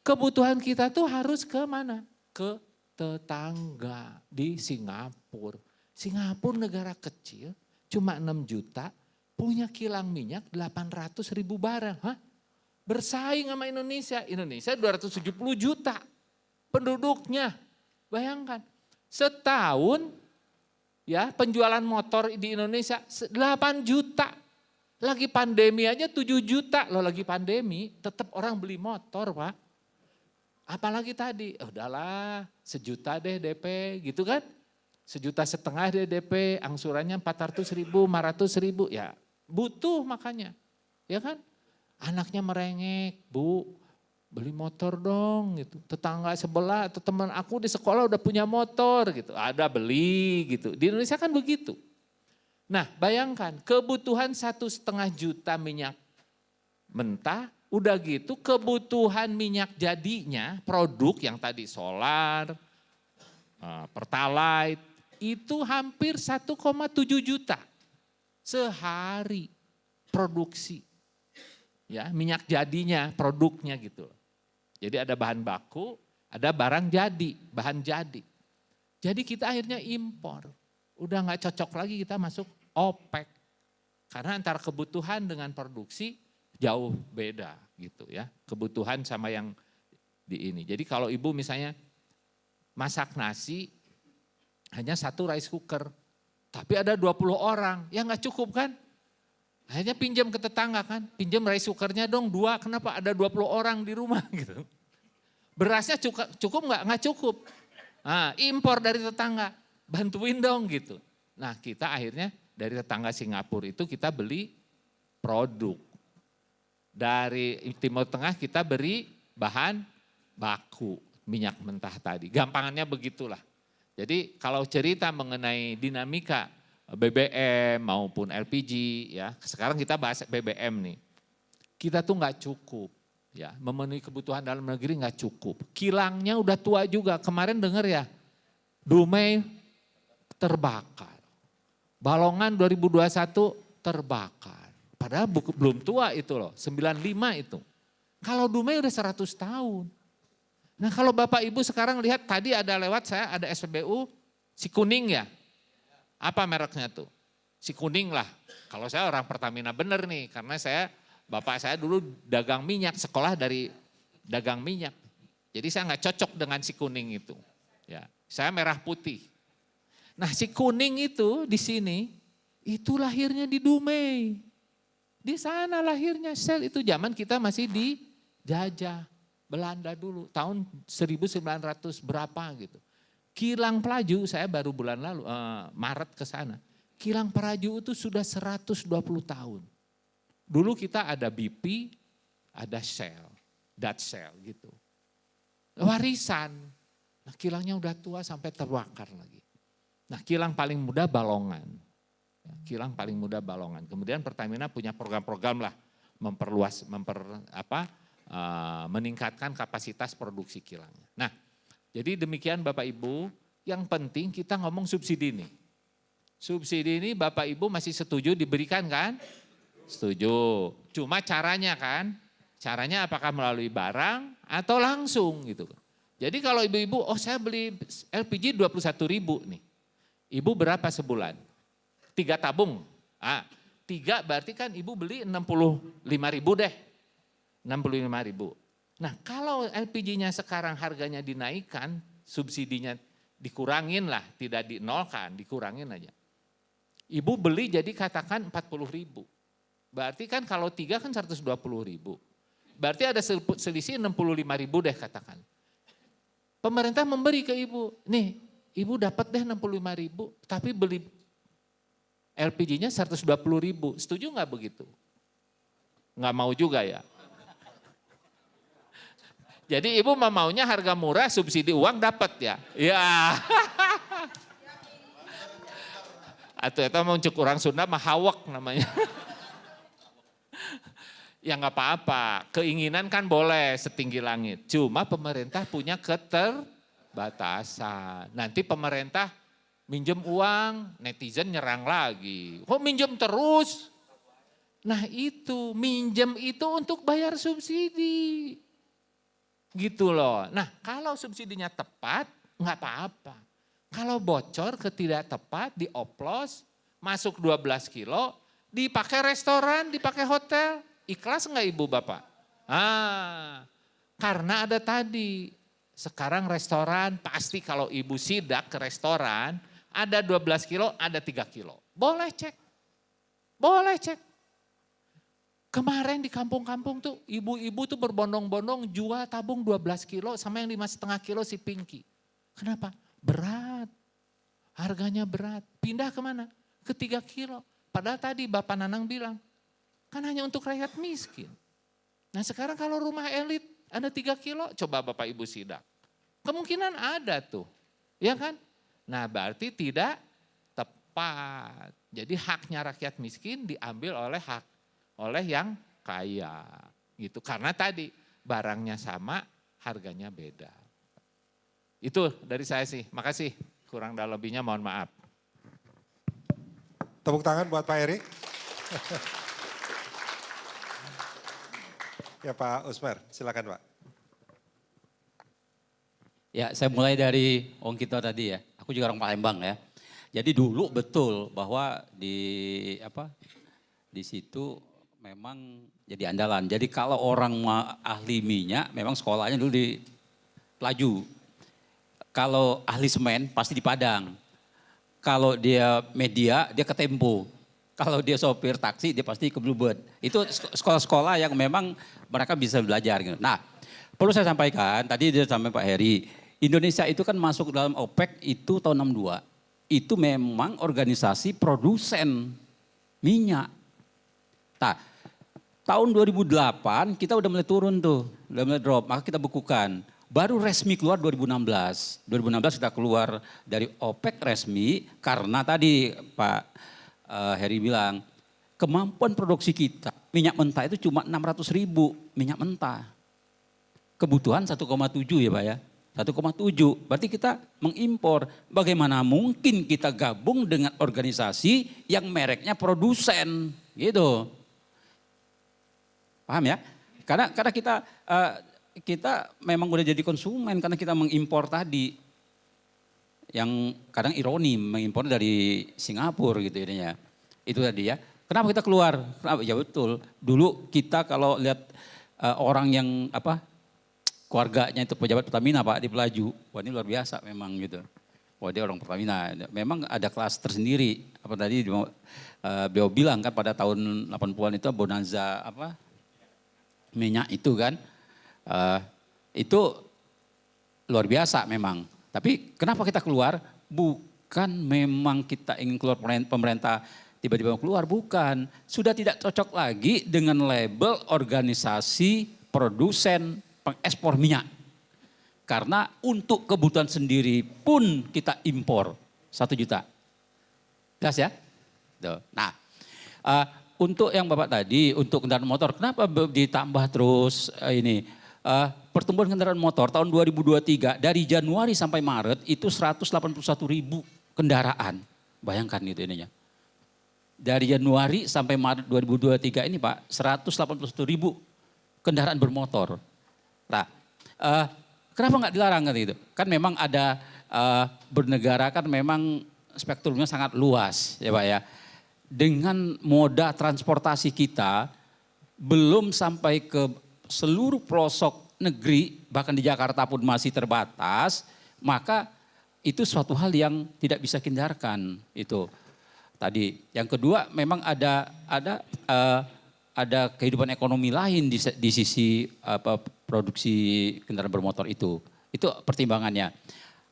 kebutuhan kita tuh harus ke mana? Ke tetangga di Singapura. Singapura negara kecil, cuma 6 juta, punya kilang minyak 800.000 barel. Bersaing sama Indonesia. Indonesia 270 juta penduduknya. Bayangkan, setahun ya penjualan motor di Indonesia 8 juta. Lagi pandemi aja 7 juta. Loh lagi pandemi tetap orang beli motor Pak. Apalagi tadi, udahlah 1 juta deh DP gitu kan. 1,5 juta deh DP, angsurannya 400.000, 500.000, ya butuh makanya. Ya kan, anaknya merengek, Bu beli motor dong gitu. Tetangga sebelah atau teman aku di sekolah udah punya motor gitu, ada beli gitu. Di Indonesia kan begitu. Nah bayangkan kebutuhan 1,5 juta minyak mentah, udah gitu kebutuhan minyak jadinya, produk yang tadi solar, pertalite, itu hampir 1,7 juta sehari produksi. Ya, minyak jadinya, produknya gitu. Jadi ada bahan baku, ada barang jadi, bahan jadi. Jadi kita akhirnya impor. Udah nggak cocok lagi kita masuk OPEC. Karena antara kebutuhan dengan produksi jauh beda gitu ya. Kebutuhan sama yang di ini. Jadi kalau ibu misalnya masak nasi hanya 1 rice cooker. Tapi ada 20 orang, ya nggak cukup kan? Akhirnya pinjam ke tetangga kan, pinjam rice cookernya dong 2, kenapa ada 20 orang di rumah gitu. Berasnya cukup nggak? Nggak cukup. Nah, impor dari tetangga, bantuin dong gitu. Nah kita akhirnya dari tetangga Singapura itu kita beli produk. Dari Timur Tengah kita beri bahan baku, minyak mentah tadi. Gampangannya begitulah. Jadi kalau cerita mengenai dinamika BBM maupun LPG ya, sekarang kita bahas BBM nih. Kita tuh nggak cukup ya, memenuhi kebutuhan dalam negeri nggak cukup. Kilangnya udah tua juga, kemarin dengar ya, Dumai terbakar. Balongan 2021 terbakar. Padahal belum tua itu loh, 95 itu. Kalau Dumai udah 100 tahun. Nah kalau Bapak Ibu sekarang lihat tadi ada lewat saya ada SPBU si kuning ya. Apa mereknya tuh? Si kuning lah. Kalau saya orang Pertamina bener nih karena bapak saya dulu dagang minyak, sekolah dari dagang minyak. Jadi saya nggak cocok dengan si kuning itu. Ya, saya merah putih. Nah si kuning itu di sini itu lahirnya di Dumai. Di sana lahirnya Shell itu zaman kita masih dijajah Belanda dulu tahun 1900 berapa gitu. Kilang Pelaju saya baru bulan lalu Maret ke sana. Kilang Pelaju itu sudah 120 tahun. Dulu kita ada BP, ada Shell, Shell gitu. Warisan. Nah kilangnya udah tua sampai terbakar lagi. Nah kilang paling muda Balongan. Kilang paling muda Balongan. Kemudian Pertamina punya program-program lah memperluas, meningkatkan kapasitas produksi kilangnya. Nah, jadi demikian Bapak Ibu, yang penting kita ngomong subsidi nih. Subsidi ini Bapak Ibu masih setuju diberikan kan? Setuju. Cuma caranya kan? Caranya apakah melalui barang atau langsung gitu. Jadi kalau ibu-ibu, oh saya beli LPG 21.000 nih. Ibu berapa sebulan? 3 tabung. 3 berarti kan ibu beli 65.000 deh. 65.000. Nah kalau LPG-nya sekarang harganya dinaikkan, subsidinya dikurangin lah, tidak dinolkan, dikurangin aja. Ibu beli jadi katakan 40.000. Berarti kan kalau 3 kan 120.000. Berarti ada selisih 65.000 deh katakan. Pemerintah memberi ke ibu, nih ibu dapat deh 65.000 tapi beli LPG-nya 120.000, setuju nggak begitu? Nggak mau juga ya? Jadi ibu maunya harga murah, subsidi uang dapat ya? Ya. Atau itu mau cek orang Sunda mah hawak namanya. Ya nggak apa-apa, keinginan kan boleh setinggi langit. Cuma pemerintah punya keterbatasan. Nanti pemerintah minjem uang, netizen nyerang lagi. Kok minjem terus? Nah itu, minjem itu untuk bayar subsidi. Gitu loh. Nah kalau subsidinya tepat, nggak apa-apa. Kalau bocor ketidak tepat, dioplos, masuk 12 kilo, dipakai restoran, dipakai hotel. Ikhlas nggak ibu bapak? Karena ada tadi, sekarang restoran pasti kalau ibu sidak ke restoran, ada 12 kilo, ada 3 kilo. Boleh cek. Boleh cek. Kemarin di kampung-kampung tuh ibu-ibu tuh berbondong-bondong jual tabung 12 kilo sama yang 5,5 kilo si Pinky. Kenapa? Berat. Harganya berat. Pindah kemana? Ke 3 kilo. Padahal tadi Bapak Nanang bilang, kan hanya untuk rakyat miskin. Nah sekarang kalau rumah elit ada 3 kilo, coba Bapak Ibu sidak. Kemungkinan ada tuh. Ya kan? Nah berarti tidak tepat. Jadi haknya rakyat miskin diambil oleh yang kaya. Gitu. Karena tadi barangnya sama, harganya beda. Itu dari saya sih. Makasih. Kurang dan lebihnya mohon maaf. Tepuk tangan buat Pak Eri. Ya Pak Usmar, silakan Pak. Ya, saya mulai dari Om Kito tadi ya. Aku juga orang Palembang ya. Jadi dulu betul bahwa di situ memang jadi andalan. Jadi kalau orang ahli minyak, memang sekolahnya dulu di Pelaju. Kalau ahli semen pasti di Padang. Kalau dia media, dia ke Tempo. Kalau dia sopir taksi, dia pasti ke Bluebird. Itu sekolah-sekolah yang memang mereka bisa belajar. Gitu. Nah, perlu saya sampaikan, tadi dia sampai Pak Heri, Indonesia itu kan masuk dalam OPEC itu tahun 62. itu memang organisasi produsen minyak. Nah, tahun 2008 kita udah mulai turun tuh, udah mulai drop, maka kita bukukan. Baru resmi keluar 2016. 2016 kita keluar dari OPEC resmi karena tadi Pak Heri bilang, kemampuan produksi kita minyak mentah itu cuma 600.000 minyak mentah. Kebutuhan 1,7 ya Pak ya. 1,7, berarti kita mengimpor. Bagaimana mungkin kita gabung dengan organisasi yang mereknya produsen, gitu. Paham ya? Karena kita memang udah jadi konsumen karena kita mengimpor tadi. Yang kadang ironi mengimpor dari Singapura gitu ya. Itu tadi ya. Kenapa kita keluar? Kenapa? Ya betul. Dulu kita kalau lihat orang yang keluarganya itu pejabat Pertamina Pak di Pelaju. Wah ini luar biasa memang gitu. Wah dia orang Pertamina. Memang ada kelas tersendiri. Apa tadi beliau bilang kan pada tahun 80-an itu bonanza minyak itu kan. Itu luar biasa memang. Tapi kenapa kita keluar? Bukan memang kita ingin keluar pemerintah tiba-tiba keluar, bukan. Sudah tidak cocok lagi dengan label organisasi produsen pengekspor minyak. Karena untuk kebutuhan sendiri pun kita impor 1 juta. Jelas ya? Nah, untuk yang Bapak tadi, untuk kendaraan motor, kenapa ditambah terus ini? Pertumbuhan kendaraan motor tahun 2023 dari Januari sampai Maret itu 181.000 kendaraan. Bayangkan gitu ininya. Dari Januari sampai Maret 2023 ini Pak, 181.000 kendaraan bermotor. Nah, kenapa nggak dilarang kan itu? Kan memang ada bernegara kan memang spektrumnya sangat luas ya Pak ya. Dengan moda transportasi kita belum sampai ke seluruh pelosok negeri, bahkan di Jakarta pun masih terbatas, maka itu suatu hal yang tidak bisa hindarkan itu. Tadi, yang kedua memang ada kehidupan ekonomi lain di sisi produksi kendaraan bermotor itu. Itu pertimbangannya.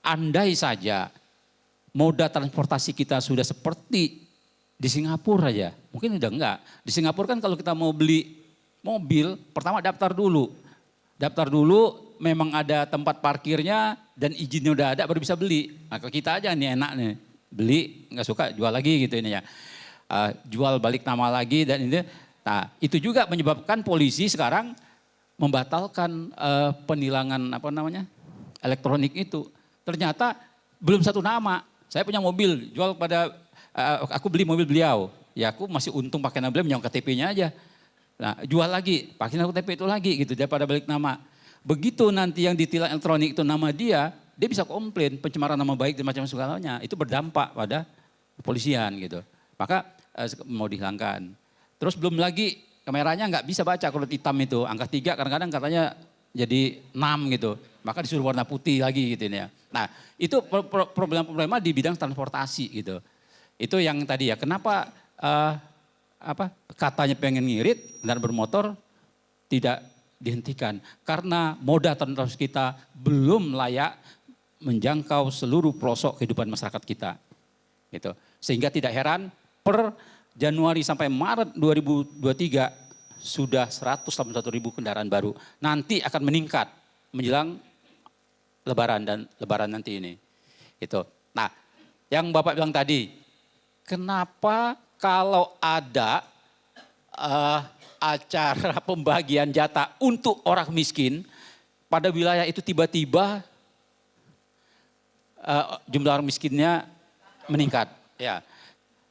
Andai saja moda transportasi kita sudah seperti di Singapura aja, mungkin udah enggak. Di Singapura kan kalau kita mau beli mobil, pertama daftar dulu. Daftar dulu, memang ada tempat parkirnya dan izinnya udah ada baru bisa beli. Nah kalau kita aja nih enak nih, beli nggak suka jual lagi gitu ini ya. Jual balik nama lagi dan ini. Nah itu juga menyebabkan polisi sekarang membatalkan penilangan elektronik itu. Ternyata belum satu nama. Saya punya mobil, jual pada aku beli mobil beliau. Ya aku masih untung pakai nama beliau, punya KTP-nya aja. Nah jual lagi, pakai KTP itu lagi gitu daripada balik nama. Begitu nanti yang ditilang elektronik itu nama dia bisa komplain pencemaran nama baik dan macam segalanya. Itu berdampak pada kepolisian gitu. Maka mau dihilangkan. Terus belum lagi kameranya nggak bisa baca kalau hitam itu. Angka 3 kadang-kadang katanya jadi 6 gitu. Maka disuruh warna putih lagi gitu ya. Nah itu problem-problema di bidang transportasi gitu. Itu yang tadi ya kenapa katanya pengen ngirit dan bermotor tidak dihentikan. Karena moda transportasi kita belum layak menjangkau seluruh pelosok kehidupan masyarakat kita. Gitu. Sehingga tidak heran per Januari sampai Maret 2023 sudah 181.000 kendaraan baru. Nanti akan meningkat menjelang Lebaran dan Lebaran nanti ini. Gitu. Nah, yang Bapak bilang tadi, kenapa kalau ada acara pembagian jatah untuk orang miskin pada wilayah itu tiba-tiba jumlah orang miskinnya meningkat.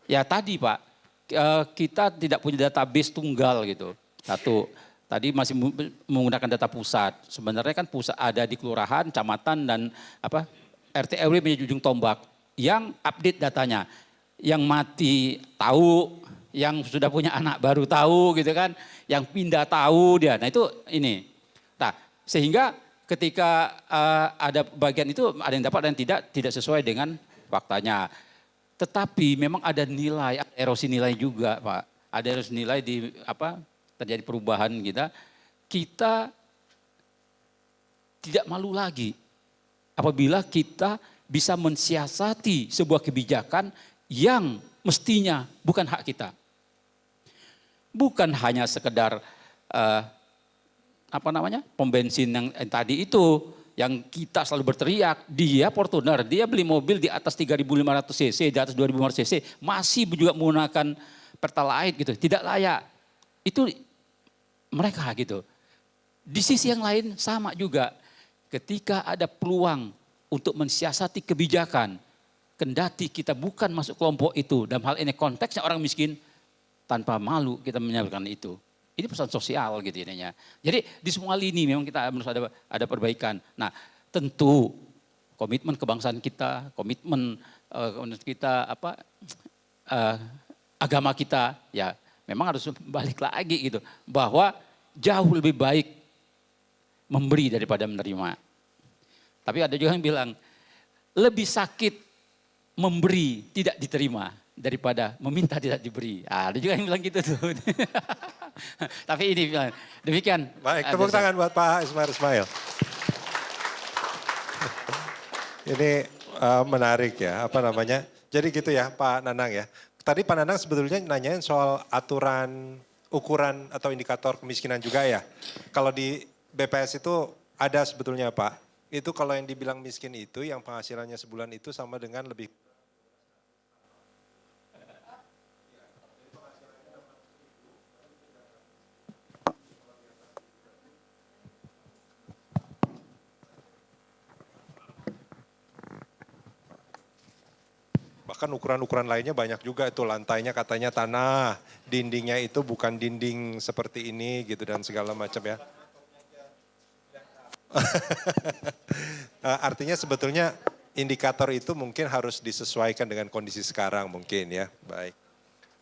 Ya tadi Pak, kita tidak punya database tunggal gitu. Satu, tadi masih menggunakan data pusat. Sebenarnya kan pusat ada di kelurahan, kecamatan dan RT RW menjadi ujung tombak yang update datanya. Yang mati tahu, yang sudah punya anak baru tahu gitu kan, yang pindah tahu dia. Nah itu ini. Nah sehingga ketika ada bagian itu ada yang dapat dan tidak sesuai dengan faktanya. Tetapi memang ada nilai, ada erosi nilai juga Pak. Ada erosi nilai di terjadi perubahan kita. Kita tidak malu lagi apabila kita bisa mensiasati sebuah kebijakan yang mestinya bukan hak kita. Bukan hanya sekedar pom bensin yang tadi itu, yang kita selalu berteriak, dia Fortuner, dia beli mobil di atas 3.500 cc, di atas 2.500 cc, masih juga menggunakan Pertalite gitu, tidak layak. Itu mereka gitu. Di sisi yang lain sama juga, ketika ada peluang untuk mensiasati kebijakan, kendati kita bukan masuk kelompok itu, dalam hal ini konteksnya orang miskin, tanpa malu kita menyalurkan itu. Ini pesan sosial gitu intinya. Jadi di semua lini memang kita harus ada perbaikan. Nah tentu komitmen kebangsaan kita, komitmen kita agama kita, ya memang harus balik lagi gitu. Bahwa jauh lebih baik memberi daripada menerima. Tapi ada juga yang bilang, lebih sakit memberi tidak diterima daripada meminta tidak diberi. Ada juga yang bilang gitu tuh. Tapi ini demikian. Baik, tepuk tangan buat Pak Ismail. Ini menarik ya, Jadi gitu ya Pak Nanang ya. Tadi Pak Nanang sebetulnya nanyain soal aturan, ukuran atau indikator kemiskinan juga ya. Kalau di BPS itu ada sebetulnya Pak. Itu kalau yang dibilang miskin itu yang penghasilannya sebulan itu sama dengan lebih. Bahkan ukuran-ukuran lainnya banyak juga itu, lantainya katanya tanah, dindingnya itu bukan dinding seperti ini gitu dan segala macam ya. Artinya sebetulnya indikator itu mungkin harus disesuaikan dengan kondisi sekarang mungkin ya.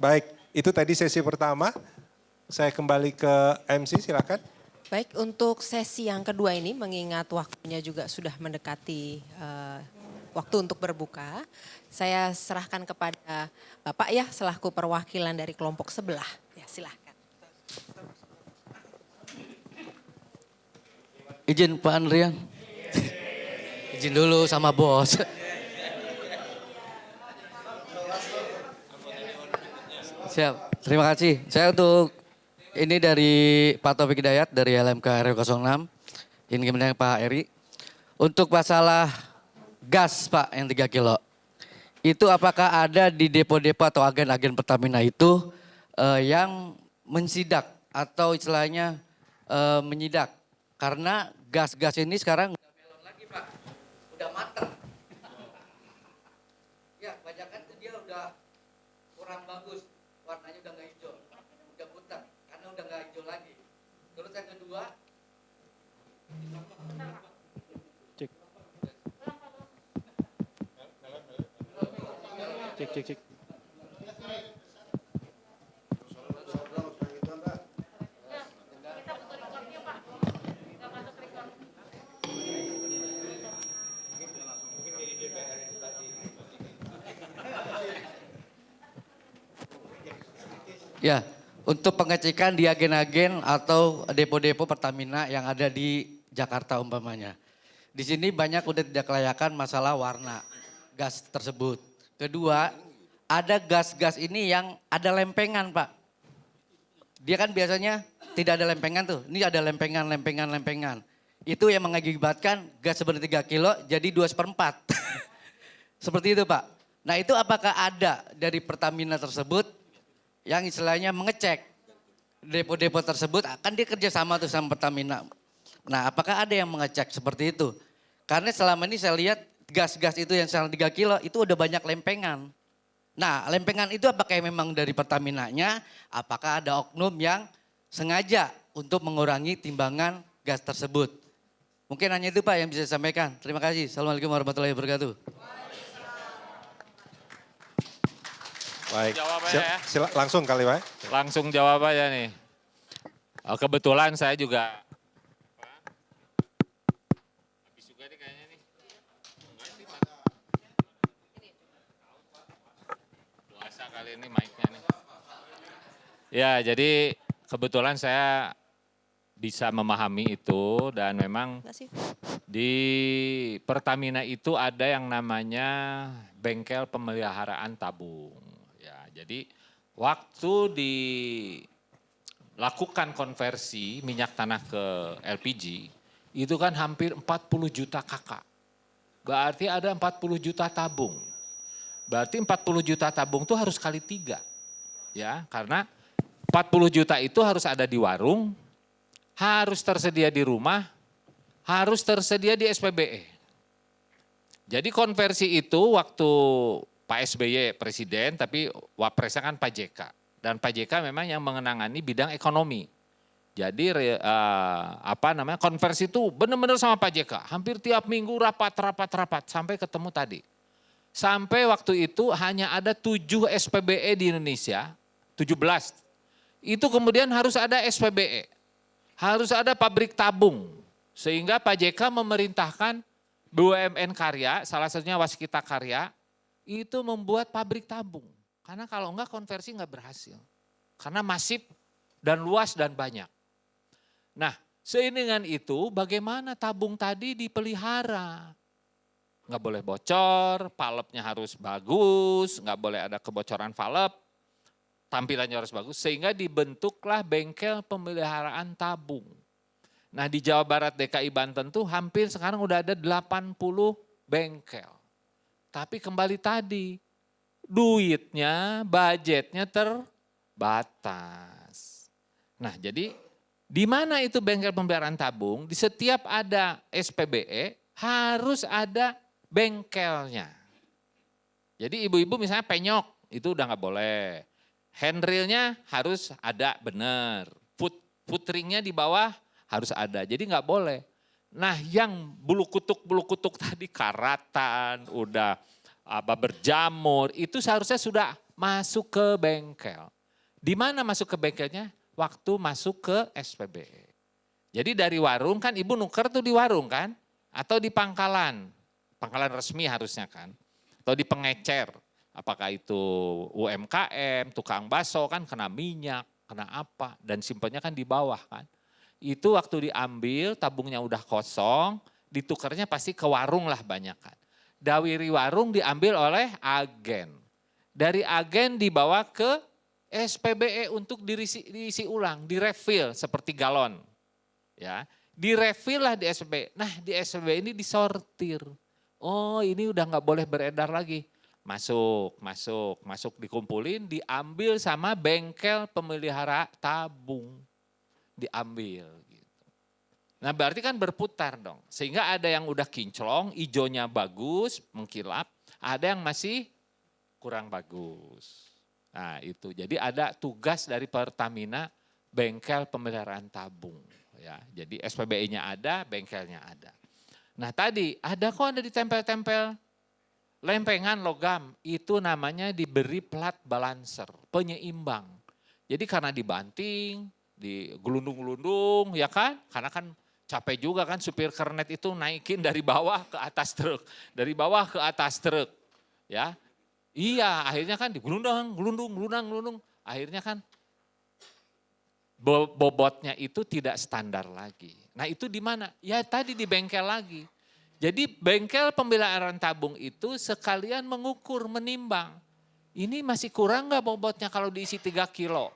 Baik, itu tadi sesi pertama. Saya kembali ke MC, silakan. Baik, untuk sesi yang kedua ini mengingat waktunya juga sudah mendekati waktu untuk berbuka, saya serahkan kepada Bapak ya selaku perwakilan dari kelompok sebelah. Ya, silahkan. Izin Pak Andrian. Izin dulu sama bos. Siap, terima kasih. Saya untuk ini dari Pak Taufik Hidayat dari LMK RW 06. Ini kemudian Pak Eri. Untuk masalah gas Pak yang 3 kilo. Itu apakah ada di depo-depo atau agen-agen Pertamina itu yang mensidak atau istilahnya menyidak. Karena gas-gas ini sekarang udah melon lagi Pak, udah matang. Ya, kebanyakan itu dia udah kurang bagus, warnanya udah nggak hijau, udah putar, karena udah nggak hijau lagi. Terus yang kedua, cek. ya untuk pengecekan di agen-agen atau depo-depo Pertamina yang ada di Jakarta umpamanya. Di sini banyak udah tidak kelayakan masalah warna gas tersebut. Kedua, ada gas-gas ini yang ada lempengan Pak. Dia kan biasanya tidak ada lempengan tuh, ini ada lempengan. Itu yang mengakibatkan gas sebenarnya 3 kilo jadi 2/4. Seperti itu Pak. Nah itu apakah ada dari Pertamina tersebut yang istilahnya mengecek depo-depo tersebut, kan dia kerjasama tuh sama Pertamina. Nah apakah ada yang mengecek seperti itu? Karena selama ini saya lihat gas-gas itu yang sekarang 3 kilo itu udah banyak lempengan. Nah lempengan itu apakah memang dari Pertaminanya, apakah ada oknum yang sengaja untuk mengurangi timbangan gas tersebut. Mungkin hanya itu Pak yang bisa saya sampaikan. Terima kasih. Assalamualaikum warahmatullahi wabarakatuh. Baik, Jawabannya ya. langsung kali Pak. Langsung jawab aja nih. Kebetulan saya juga habis juga nih kayaknya nih. Puasa kali ini mic-nya nih. Ya, jadi kebetulan saya bisa memahami itu dan memang Terima kasih. di Pertamina itu ada yang namanya bengkel pemeliharaan tabung. Ya, jadi waktu dilakukan konversi minyak tanah ke LPG, itu kan hampir 40 juta kakak. Berarti ada 40 juta tabung. Berarti 40 juta tabung itu harus kali 3. Ya, karena 40 juta itu harus ada di warung, harus tersedia di rumah, harus tersedia di SPBE. Jadi konversi itu waktu Pak SBY presiden, tapi wapresnya kan Pak JK. Dan Pak JK memang yang mengenangani bidang ekonomi. Jadi konversi itu benar-benar sama Pak JK. Hampir tiap minggu rapat sampai ketemu tadi. Sampai waktu itu hanya ada 7 SPBE di Indonesia, 17. Itu kemudian harus ada SPBE. Harus ada pabrik tabung, sehingga Pak JK memerintahkan BUMN Karya, salah satunya Waskita Karya, itu membuat pabrik tabung. Karena kalau enggak konversi enggak berhasil. Karena masif dan luas dan banyak. Nah, seiring dengan itu bagaimana tabung tadi dipelihara. Enggak boleh bocor, valve-nya harus bagus, enggak boleh ada kebocoran valve. Tampilannya harus bagus, sehingga dibentuklah bengkel pemeliharaan tabung. Nah di Jawa Barat, DKI, Banten tuh hampir sekarang udah ada 80 bengkel. Tapi kembali tadi, duitnya, budgetnya terbatas. Nah jadi di mana itu bengkel pemeliharaan tabung? Di setiap ada SPBE harus ada bengkelnya. Jadi ibu-ibu misalnya penyok, itu udah nggak boleh. Handrailnya harus ada benar, footringnya di bawah harus ada, jadi nggak boleh. Nah yang bulu kutuk tadi karatan, udah berjamur, itu seharusnya sudah masuk ke bengkel. Di mana masuk ke bengkelnya? Waktu masuk ke SPBE. Jadi dari warung kan ibu nuker tuh di warung kan, atau di pangkalan resmi harusnya kan, atau di pengecer. Apakah itu UMKM, tukang bakso kan kena minyak, kena apa, dan simpennya kan di bawah kan. Itu waktu diambil tabungnya udah kosong, ditukernya pasti ke warung lah banyak kan. Dawiri warung diambil oleh agen. Dari agen dibawa ke SPBE untuk diisi ulang, direfill seperti galon. Ya, direfill lah di SPBE. Nah di SPBE ini disortir. Oh ini udah nggak boleh beredar lagi. Masuk, dikumpulin, diambil sama bengkel pemelihara tabung. Diambil gitu. Nah berarti kan berputar dong. Sehingga ada yang udah kinclong, ijonya bagus, mengkilap. Ada yang masih kurang bagus. Nah itu, jadi ada tugas dari Pertamina bengkel pemeliharaan tabung. Ya, jadi SPBE-nya ada, bengkelnya ada. Nah tadi, ada ditempel-tempel lempengan logam, itu namanya diberi plat balancer, penyeimbang. Jadi karena dibanting, digelundung-gelundung ya kan, karena kan capek juga kan supir kernet itu naikin dari bawah ke atas truk, dari bawah ke atas truk. Ya, iya akhirnya kan gelundung, akhirnya kan bobotnya itu tidak standar lagi. Nah itu di mana? Ya tadi di bengkel lagi. Jadi bengkel pemeliharaan tabung itu sekalian mengukur, menimbang. Ini masih kurang nggak bobotnya kalau diisi 3 kilo.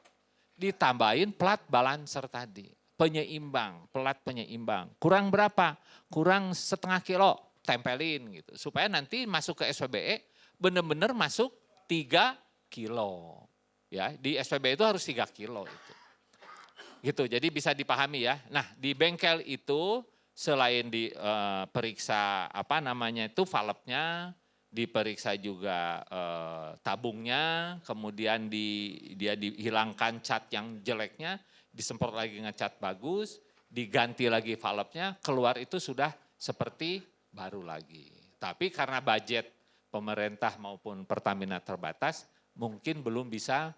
Ditambahin plat balancer tadi, penyeimbang, plat penyeimbang. Kurang berapa? Kurang setengah kilo, tempelin gitu. Supaya nanti masuk ke SPBE benar-benar masuk 3 kilo. Ya, di SPBE itu harus 3 kilo itu. Gitu, jadi bisa dipahami ya. Nah di bengkel itu selain diperiksa valve-nya, diperiksa juga tabungnya, kemudian dia dihilangkan cat yang jeleknya, disemprot lagi ngecat bagus, diganti lagi valve-nya, keluar itu sudah seperti baru lagi. Tapi karena budget pemerintah maupun Pertamina terbatas, mungkin belum bisa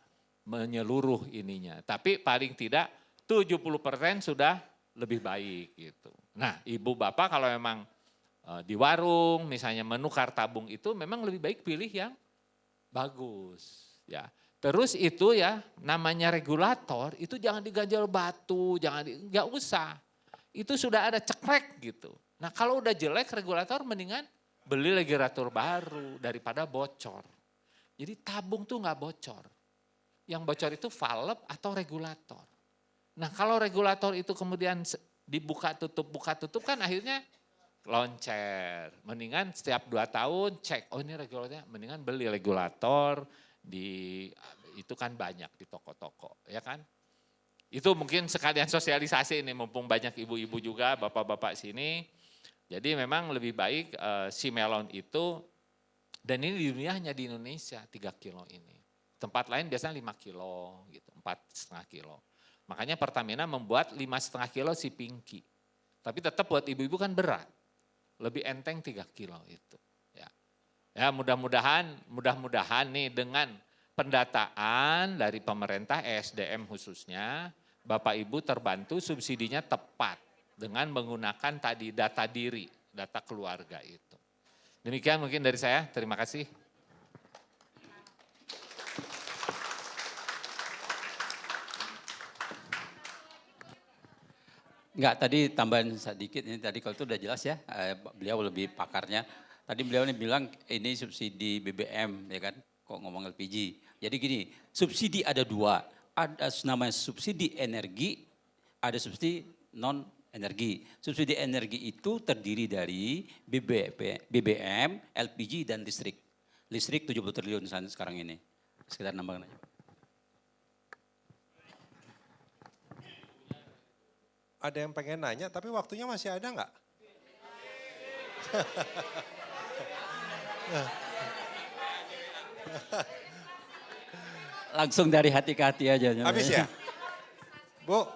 menyeluruh ininya. Tapi paling tidak 70% sudah lebih baik gitu. Nah ibu bapak kalau memang di warung misalnya menukar tabung itu memang lebih baik pilih yang bagus ya. Terus itu ya namanya regulator itu jangan diganjal batu, nggak usah. Itu sudah ada cekrek gitu. Nah kalau udah jelek regulator mendingan beli regulator baru daripada bocor. Jadi tabung tuh nggak bocor. Yang bocor itu valve atau regulator. Nah kalau regulator itu kemudian buka tutup kan akhirnya loncer. Mendingan setiap 2 tahun cek, oh ini regulatornya, mendingan beli regulator itu kan banyak di toko-toko, ya kan? Itu mungkin sekalian sosialisasi ini, mumpung banyak ibu-ibu juga, bapak-bapak sini. Jadi memang lebih baik si melon itu, dan ini di dunia hanya di Indonesia 3 kilo ini. Tempat lain biasanya 5 kilo, gitu, 4,5 kilo. Makanya Pertamina membuat 5,5 kilo si Pinky. Tapi tetap buat ibu-ibu kan berat. Lebih enteng 3 kilo itu. Ya mudah-mudahan nih dengan pendataan dari pemerintah SDM khususnya, Bapak Ibu terbantu subsidinya tepat dengan menggunakan tadi data diri, data keluarga itu. Demikian mungkin dari saya, terima kasih. Enggak, tadi tambahan sedikit, ini tadi kalau itu udah jelas ya, beliau lebih pakarnya. Tadi beliau ini bilang ini subsidi BBM ya kan, kok ngomong LPG. Jadi gini, subsidi ada 2, ada namanya subsidi energi, ada subsidi non energi. Subsidi energi itu terdiri dari BBM, LPG dan listrik. Listrik 70 triliun sekarang ini, sekitar nambah aja. Ada yang pengen nanya, tapi waktunya masih ada nggak? Langsung dari hati ke hati aja. Habis ya? Bu,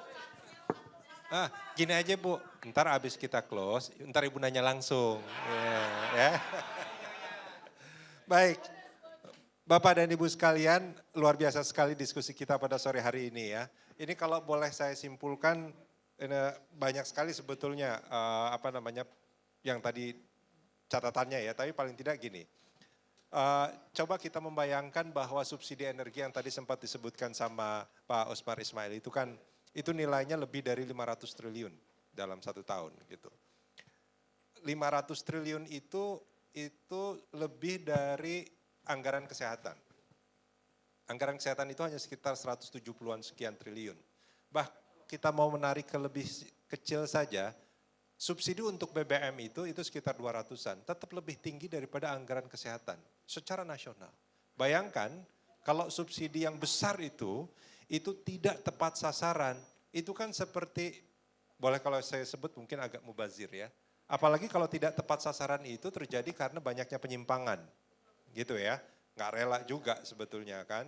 gini aja Bu, ntar habis kita close, ntar Ibu nanya langsung. Ya. Baik, Bapak dan Ibu sekalian, luar biasa sekali diskusi kita pada sore hari ini ya. Ini kalau boleh saya simpulkan, banyak sekali sebetulnya yang tadi catatannya ya, tapi paling tidak gini. Coba kita membayangkan bahwa subsidi energi yang tadi sempat disebutkan sama Pak Osmar Ismail itu kan, itu nilainya lebih dari 500 triliun dalam 1 tahun gitu. 500 triliun itu lebih dari anggaran kesehatan. Anggaran kesehatan itu hanya sekitar 170-an sekian triliun. Kita mau menarik ke lebih kecil saja, subsidi untuk BBM itu sekitar 200-an, tetap lebih tinggi daripada anggaran kesehatan secara nasional. Bayangkan kalau subsidi yang besar itu tidak tepat sasaran, itu kan seperti, boleh kalau saya sebut mungkin agak mubazir ya. Apalagi kalau tidak tepat sasaran itu terjadi karena banyaknya penyimpangan, gitu ya. Nggak rela juga sebetulnya kan.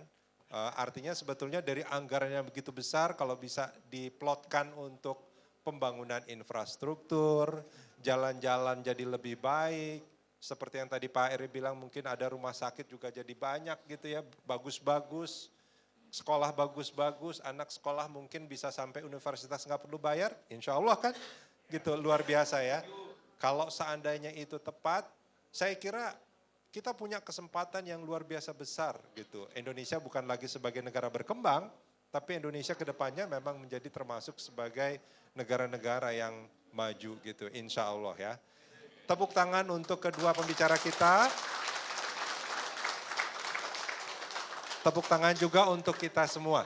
Artinya sebetulnya dari anggaran yang begitu besar kalau bisa diplotkan untuk pembangunan infrastruktur, jalan-jalan jadi lebih baik, seperti yang tadi Pak Eri bilang mungkin ada rumah sakit juga jadi banyak gitu ya, bagus-bagus, sekolah bagus-bagus, anak sekolah mungkin bisa sampai universitas nggak perlu bayar, insya Allah kan gitu, luar biasa ya. Kalau seandainya itu tepat, saya kira kita punya kesempatan yang luar biasa besar gitu. Indonesia bukan lagi sebagai negara berkembang, tapi Indonesia ke depannya memang menjadi termasuk sebagai negara-negara yang maju gitu, insya Allah ya. Tepuk tangan untuk kedua pembicara kita. Tepuk tangan juga untuk kita semua.